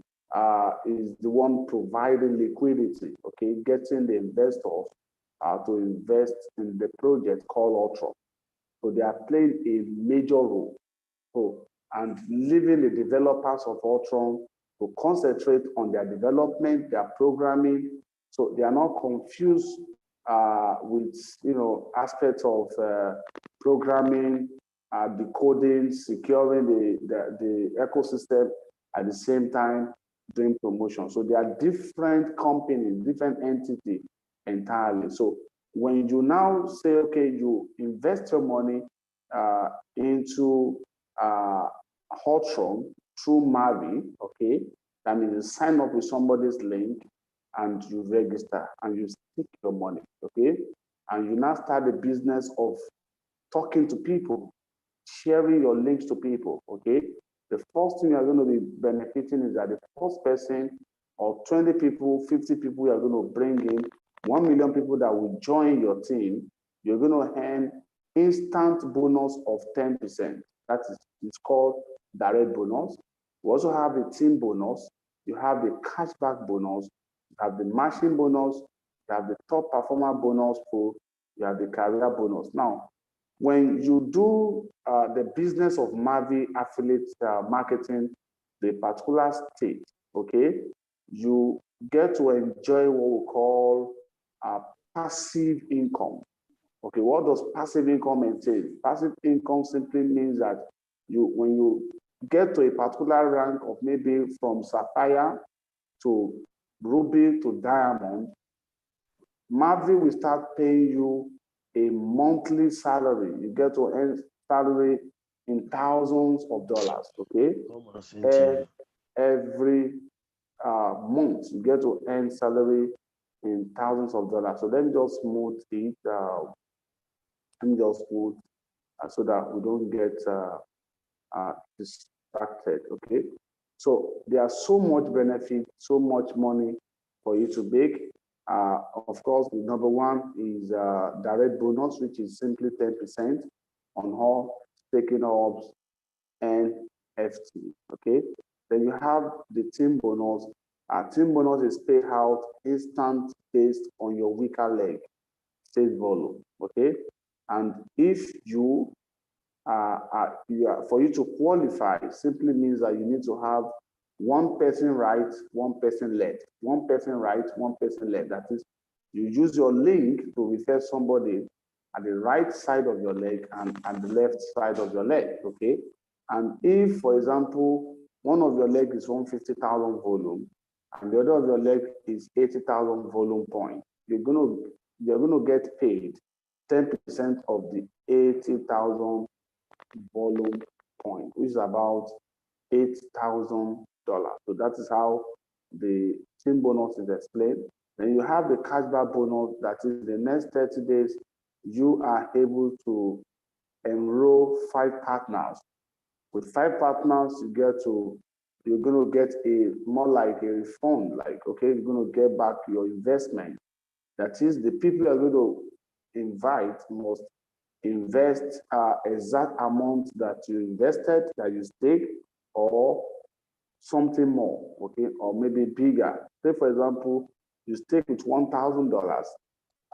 is the one providing liquidity, okay, getting the investors to invest in the project called Ulron. So they are playing a major role. So, and leaving the developers of Ulron to concentrate on their development, their programming, so they are not confused with aspects of programming, decoding, securing the ecosystem at the same time doing promotion. So they are different companies, different entity entirely. So when you now say, okay, you invest your money into Ulron through Mavie, okay, that means you sign up with somebody's link and you register and you stick your money, okay, and you now start the business of talking to people, sharing your links to people, okay. The first thing you're going to be benefiting is that the first person or 20 people, 50 people you're going to bring in, 1 million people that will join your team, you're going to earn instant bonus of 10%. That is, it's called direct bonus. We also have the team bonus. You have the cashback bonus. You have the matching bonus. You have the top performer bonus pool. You have the career bonus. Now, when you do the business of Mavie affiliate marketing, the particular state, okay, you get to enjoy what we call passive income. Okay, what does passive income entail? Passive income simply means that when you get to a particular rank of maybe from sapphire to ruby to diamond, Mavie will start paying you a monthly salary. You get to earn salary in thousands of dollars, okay? Every month, you get to earn salary in thousands of dollars. So let me just smooth it. Let me just smooth so that we don't get distracted, okay? So there are so much benefit, so much money for you to make. Of course, the number one is direct bonus, which is simply 10% on all staking ops and FT, okay? Then you have the team bonus. Team bonus is paid out instant based on your weaker leg, state volume, okay? And if for you to qualify, simply means that you need to have one person right, one person left, one person right, one person left. That is, you use your link to refer somebody at the right side of your leg and at the left side of your leg, okay? And if, for example, one of your leg is 150,000 volume and the other of your leg is 80,000 volume point, you're gonna get paid 10% of the 80,000 volume point, which is about $8,000. So that is how the team bonus is explained. Then you have the cashback bonus, that is the next 30 days, you are able to enroll 5 partners. With 5 partners, you're going to get more like a refund, like, okay, you're going to get back your investment. That is, the people you're going to invite must invest exact amount that you invested, that you stake, or something more, okay, or maybe bigger. Say, for example, you stake with $1,000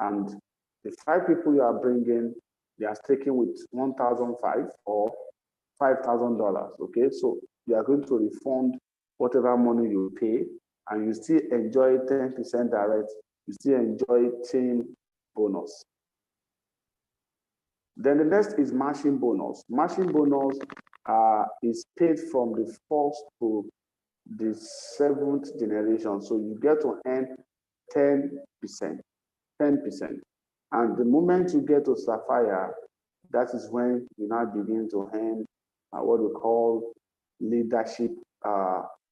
and the 5 people you are bringing, they are staking with $1,500 or $5,000, okay? So you are going to refund whatever money you pay and you still enjoy 10% direct, you still enjoy team bonus. Then the next is matching bonus. Matching bonus is paid from the 1st to the 7th generation. So you get to earn 10%. And the moment you get to Sapphire, that is when you now begin to earn what we call leadership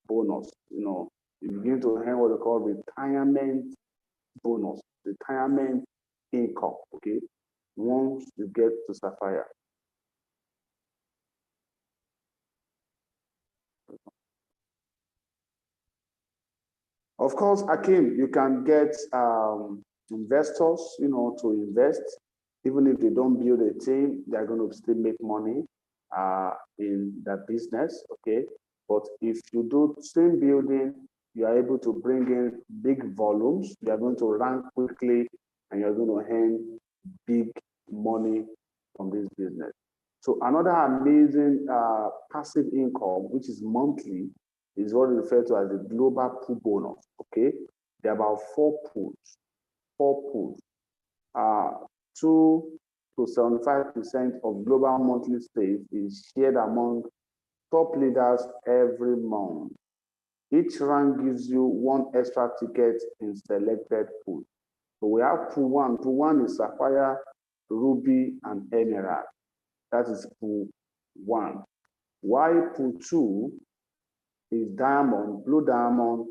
bonus. You begin to earn what we call retirement bonus, retirement income, okay? Once you get to Sapphire. Of course, Akim, you can get investors, to invest. Even if they don't build a team, they're going to still make money in that business, okay? But if you do team building, you are able to bring in big volumes, you are going to rank quickly, and you're going to earn big money from this business. So another amazing passive income, which is monthly, is what we refer to as the global pool bonus. Okay, there are about four pools. 2 to 75% of global monthly sales is shared among top leaders every month. Each rank gives you one extra ticket in selected pools. So we have pool one. Pool one is Sapphire, Ruby, and Emerald. That is pool one. While pool two is Diamond, Blue Diamond,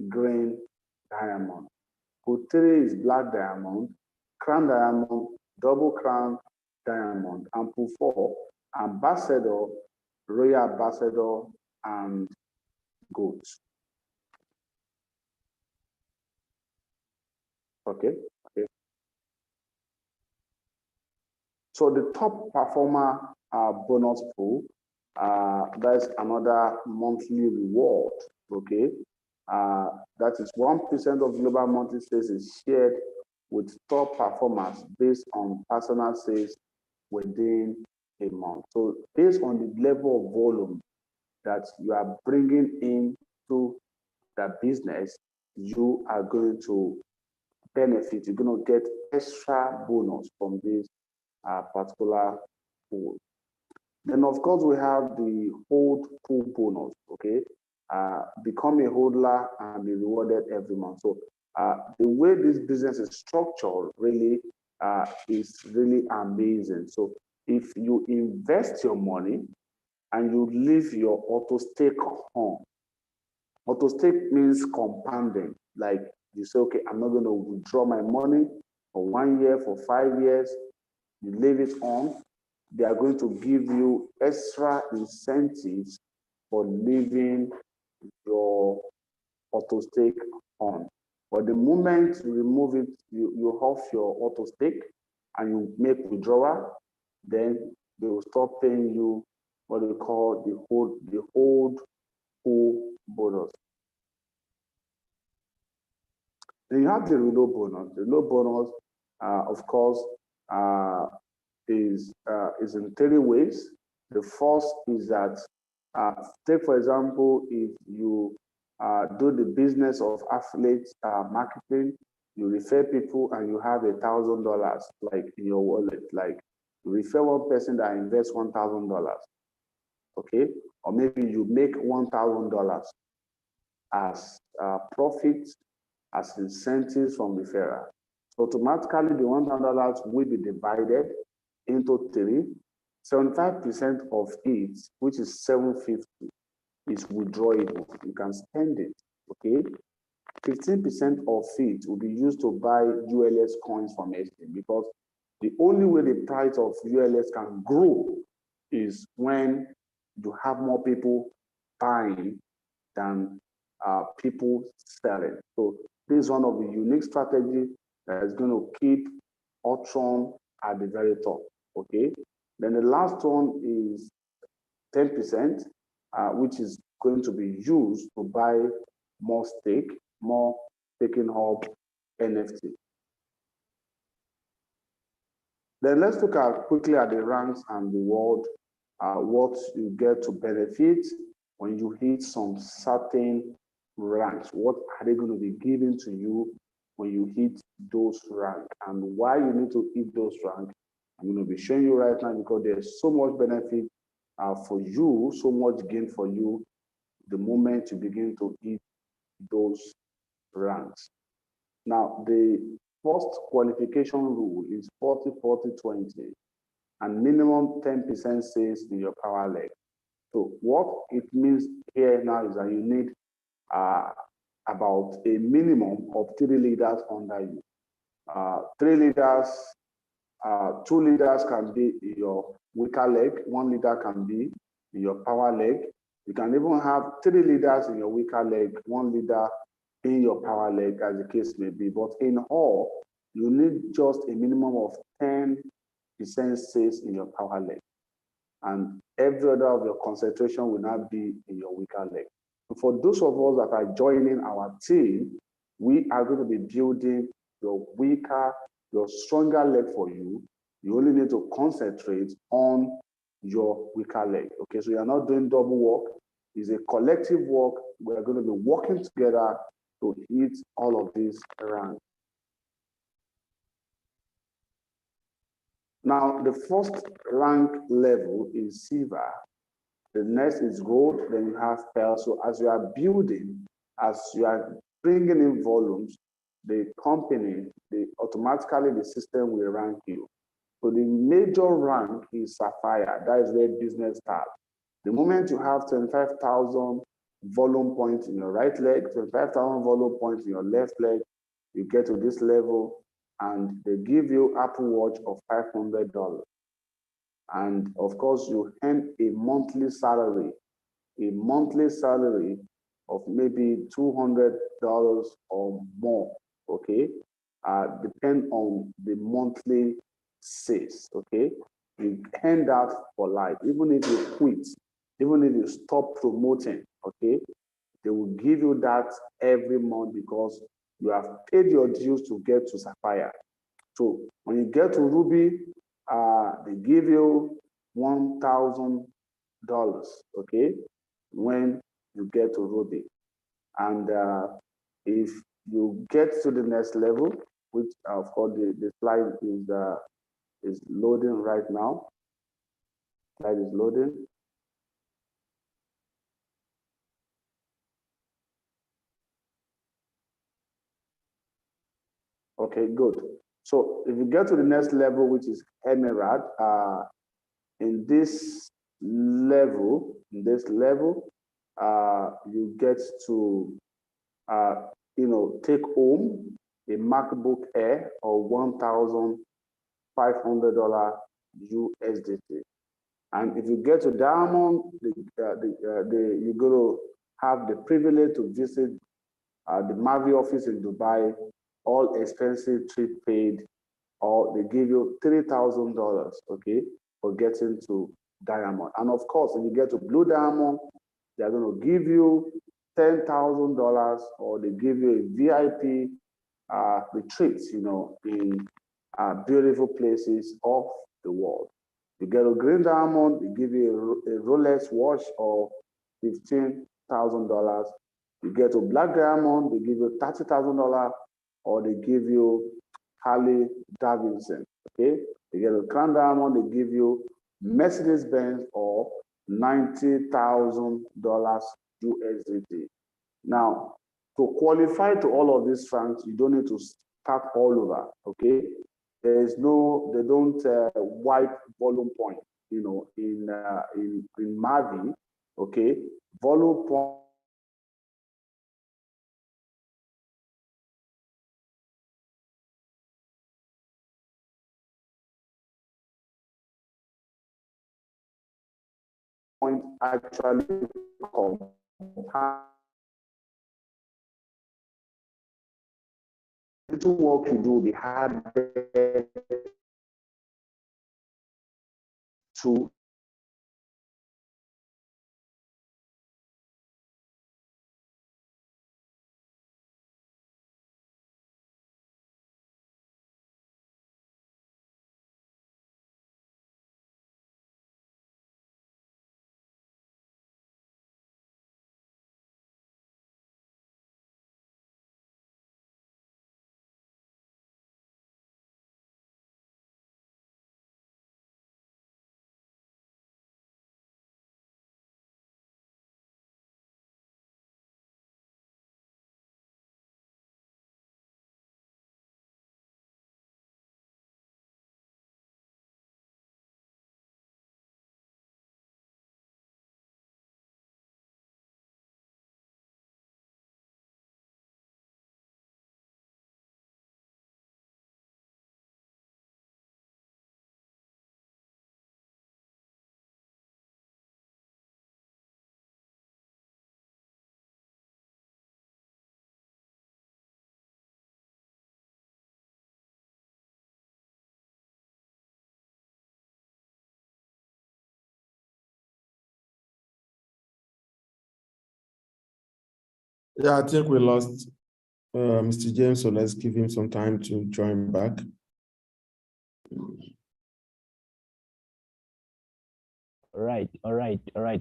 Green Diamond. Pool three is Black Diamond, Crown Diamond, Double Crown Diamond. And pool four, Ambassador, Royal Ambassador, and Gold. Okay. So the top performer bonus pool, that's another monthly reward. Okay. That is 1% of global monthly sales is shared with top performers based on personal sales within a month. So based on the level of volume that you are bringing into the business, you are going to benefit. You're going to get extra bonus from this particular pool. Then, of course, we have the hold pool bonus. Okay, become a hodler and be rewarded every month. So, the way this business is structured really is really amazing. So, if you invest your money and you leave your auto stake home, auto stake means compounding. Like you say, okay, I'm not going to withdraw my money for 1 year, for 5 years. You leave it on, they are going to give you extra incentives for leaving your auto stake on. But the moment you remove it, you off your auto stake and you make withdrawal, then they will stop paying you what we call the hold pool bonus. Then you have the reload bonus. The reload bonus, of course, is in 3 ways. The first is that, take for example, if you do the business of affiliate marketing, you refer people and you have $1,000 like in your wallet, like you refer one person that invests $1,000, okay? Or maybe you make $1,000 as profit, as incentives from referral. So automatically the $1,000 will be divided into 3. 75% of it, which is $750, is withdrawable. You can spend it, okay? 15% of it will be used to buy ULS coins from exchange, because the only way the price of ULS can grow is when you have more people buying than people selling. So this is one of the unique strategies that is going to keep Ulron at the very top, okay? Then the last one is 10%, which is going to be used to buy more stake, more staking hub NFT. Then let's look quickly at the ranks and reward, what you get to benefit when you hit some certain ranks. What are they going to be giving to you when you hit those ranks, and why you need to hit those ranks? I'm going to be showing you right now, because there's so much benefit for you, so much gain for you the moment you begin to hit those ranks. Now, the first qualification rule is 40-40-20, and minimum 10% sales in your power leg. So what it means here now is that you need about a minimum of 3 leaders under you. 3 leaders, 2 leaders can be in your weaker leg, 1 leader can be in your power leg. You can even have 3 leaders in your weaker leg, 1 leader in your power leg, as the case may be. But in all, you need just a minimum of 10% sales in your power leg. And every other of your concentration will not be in your weaker leg. for those of us that are joining our team, we are going to be building your weaker, your stronger leg for you. You only need to concentrate on your weaker leg. Okay, so you're not doing double work. It's a collective work. We are going to be working together to hit all of these ranks. Now, the first rank level is silver. The next is gold, then you have pearl. So as you are building, as you are bringing in volumes, the company, automatically the system will rank you. So the major rank is sapphire. That is where business starts. The moment you have 25,000 volume points in your right leg, 25,000 volume points in your left leg, you get to this level and they give you Apple Watch of $500. And of course, you earn a monthly salary of maybe $200 or more, okay? Depend on the monthly sales, okay? You earn that for life. Even if you quit, even if you stop promoting, okay? They will give you that every month because you have paid your dues to get to Sapphire. So when you get to Ruby, they give you $1,000, okay, when you get to Ruby. And if you get to the next level, which of course the slide is loading right now. Slide is loading. Okay, good. So if you get to the next level, which is Emerald, in this level, you get to, take home a MacBook Air or $1,500 USDT. And if you get to Diamond, you're going to have the privilege to visit the Mavie office in Dubai, all expensive trip paid, or they give you $3,000, okay, for getting to Diamond. And of course, if you get to Blue Diamond, they're going to give you $10,000, or they give you a VIP retreat, in beautiful places of the world. You get a Green Diamond, they give you a Rolex watch of $15,000. You get a Black Diamond, they give you $30,000, or they give you Harley Davidson. Okay, you get a Crown Diamond, they give you Mercedes Benz or $90,000 USDT. Now, to qualify to all of these ranks, you don't need to start all over. Okay, they don't wipe volume point. In Mavie, okay, volume point actually compound. Little work you do, the hard to Yeah, I think we lost Mr. James, so let's give him some time to join back. All right.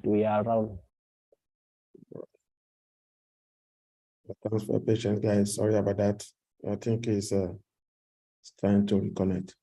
We are around. Thanks for your patience, guys. Sorry about that. I think it's trying to reconnect.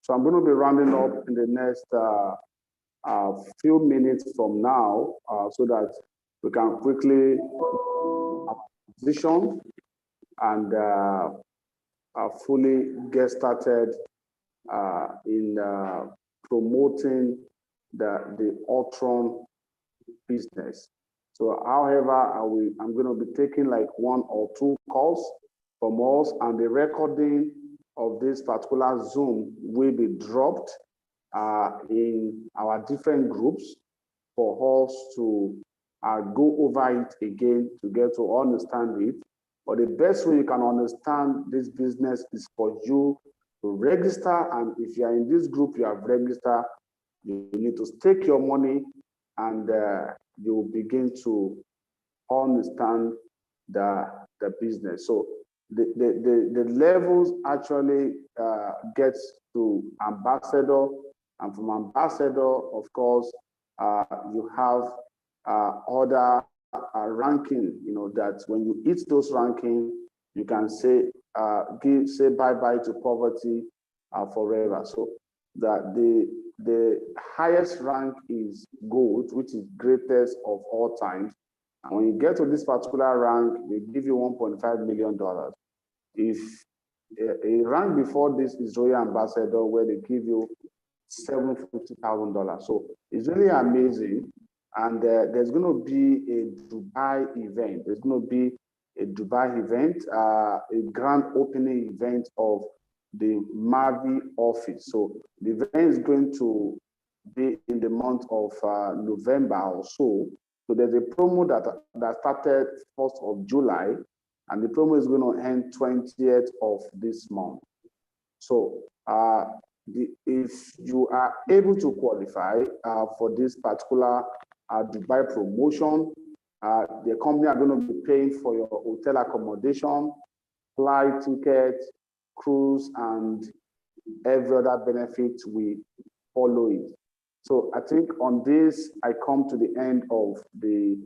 So I'm going to be rounding up in the next few minutes from now so that we can quickly position and fully get started in promoting the Ulron business. So, however, I'm going to be taking like 1 or 2 calls from us, and the recording of this particular Zoom will be dropped in our different groups for us to go over it again to get to understand it. But the best way you can understand this business is for you to register. And if you are in this group, you have registered, you need to stake your money and you begin to understand the business. So the levels actually gets to ambassador, and from ambassador, of course, you have other ranking. You know that when you hit those ranking, you can say say bye bye to poverty forever. So that the highest rank is gold, which is greatest of all times. And when you get to this particular rank, they give you $1.5 million. If a rank before this is Royal Ambassador, where they give you $750,000. So it's really amazing. And there's going to be a Dubai event. There's going to be a Dubai event, a grand opening event of the Mavie office. So the event is going to be in the month of November or so. So there's a promo that started 1st of July, and the promo is going to end 20th of this month. So if you are able to qualify for this particular Dubai promotion, the company are going to be paying for your hotel accommodation, flight ticket, cruise, and every other benefit we follow it. So I think on this, I come to the end of the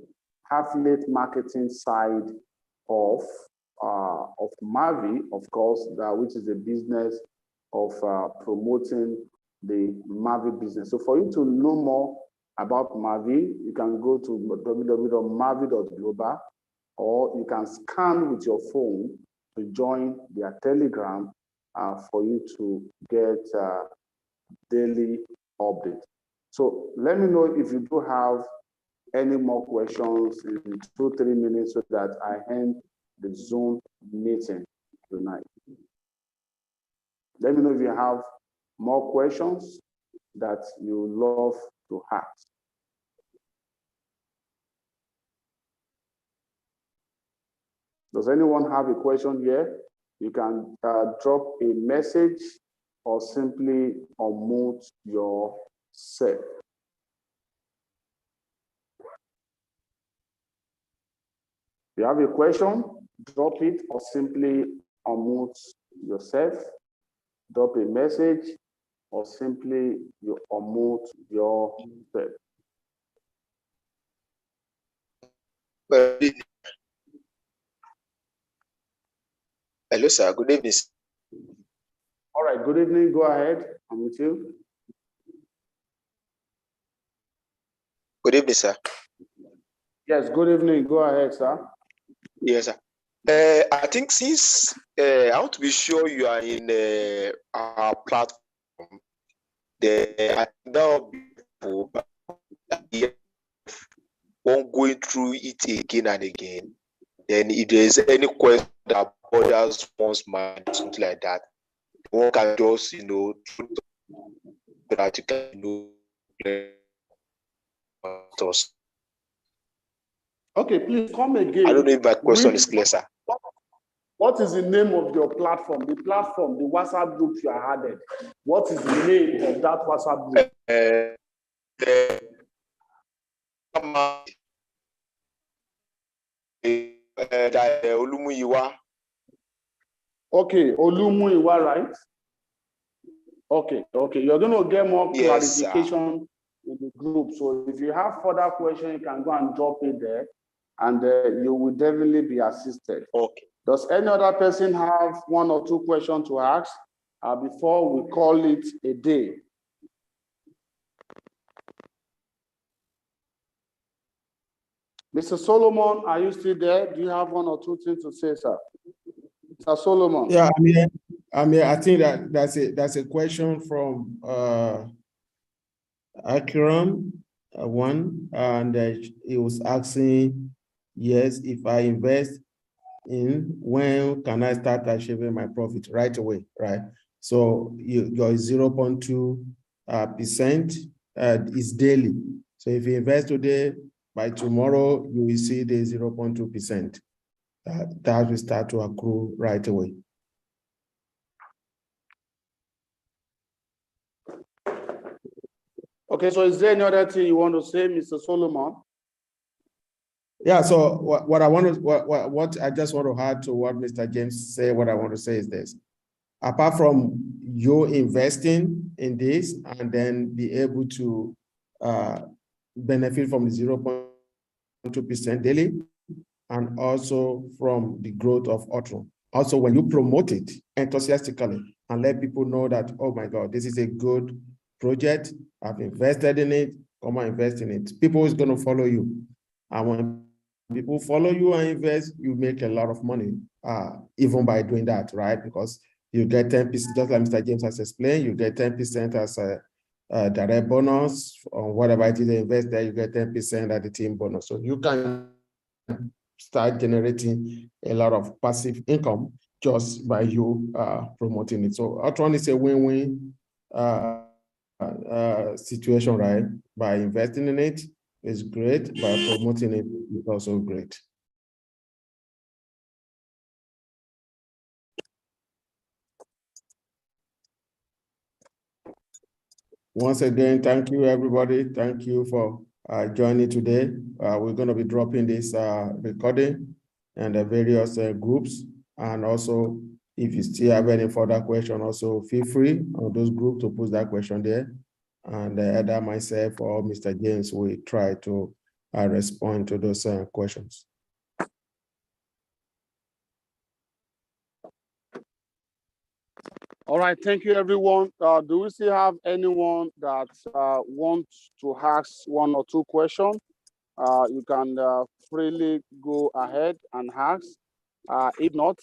affiliate marketing side of Mavie, of course, which is the business of promoting the Mavie business. So for you to know more about Mavie, you can go to www.mavie.global, or you can scan with your phone to join their Telegram for you to get daily updates. So let me know if you do have any more questions in 2-3 minutes so that I end the Zoom meeting tonight. Let me know if you have more questions that you love to ask. Does anyone have a question here? You can drop a message or simply unmute yourself. If you have a question, drop it or simply unmute yourself. Drop a message or simply you unmute yourself. Hello, sir. Good evening. All right, good evening. Go ahead. I'm with you. Good evening, sir. Yes, good evening. Go ahead, sir. Yes, sir. I think since I want to be sure you are in our platform, I know people won't going through it again and again. Then if there is any question that bothers one's mind, something like that, one can just, that you can us. Okay, please come again. I don't know if my question is clear, sir. What is the name of your platform? The platform, the WhatsApp group you are added. What is the name of that WhatsApp group? Olumuyiwa. Okay, Olumuyiwa, right? Okay. You're going to get more clarification in the group. So if you have further questions, you can go and drop it there, and you will definitely be assisted. Okay. Does any other person have 1 or 2 questions to ask before we call it a day? Mr. Solomon, are you still there? Do you have 1 or 2 things to say, sir? Mr. Solomon. Yeah, I'm here. I think that's a question from Ulron, one, and he was asking, yes, if I invest in, when can I start achieving my profit? Right away, right? So your 0.2% is daily. So if you invest today, by tomorrow, you will see the 0.2%. That will start to accrue right away. Okay, so is there any other thing you want to say, Mr. Solomon? Yeah, so what I just want to add to what Mr. James said, what I want to say is this. Apart from you investing in this and then be able to benefit from the 0.2% daily, and also from the growth of Ulron. Also, when you promote it enthusiastically and let people know that, oh my God, this is a good project, I've invested in it, come and invest in it. People is going to follow you. And when people follow you and invest, you make a lot of money, even by doing that, right? Because you get 10%, just like Mr. James has explained, you get 10% as a direct bonus on whatever it is they invest there, you get 10% at the team bonus. So you can start generating a lot of passive income just by you promoting it. So Ulron is a win-win situation, right? By investing in it is great, by promoting it is also great. Once again, thank you, everybody. Thank you for joining today. We're going to be dropping this recording and the various groups. And also, if you still have any further question, also feel free on those groups to post that question there. And either myself or Mr. James will try to respond to those questions. All right, thank you, everyone. Do we still have anyone that wants to ask one or two questions? You can freely go ahead and ask. If not,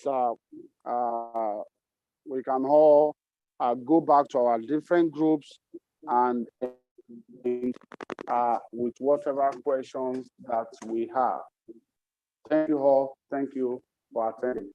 we can all go back to our different groups and with whatever questions that we have. Thank you all. Thank you for attending.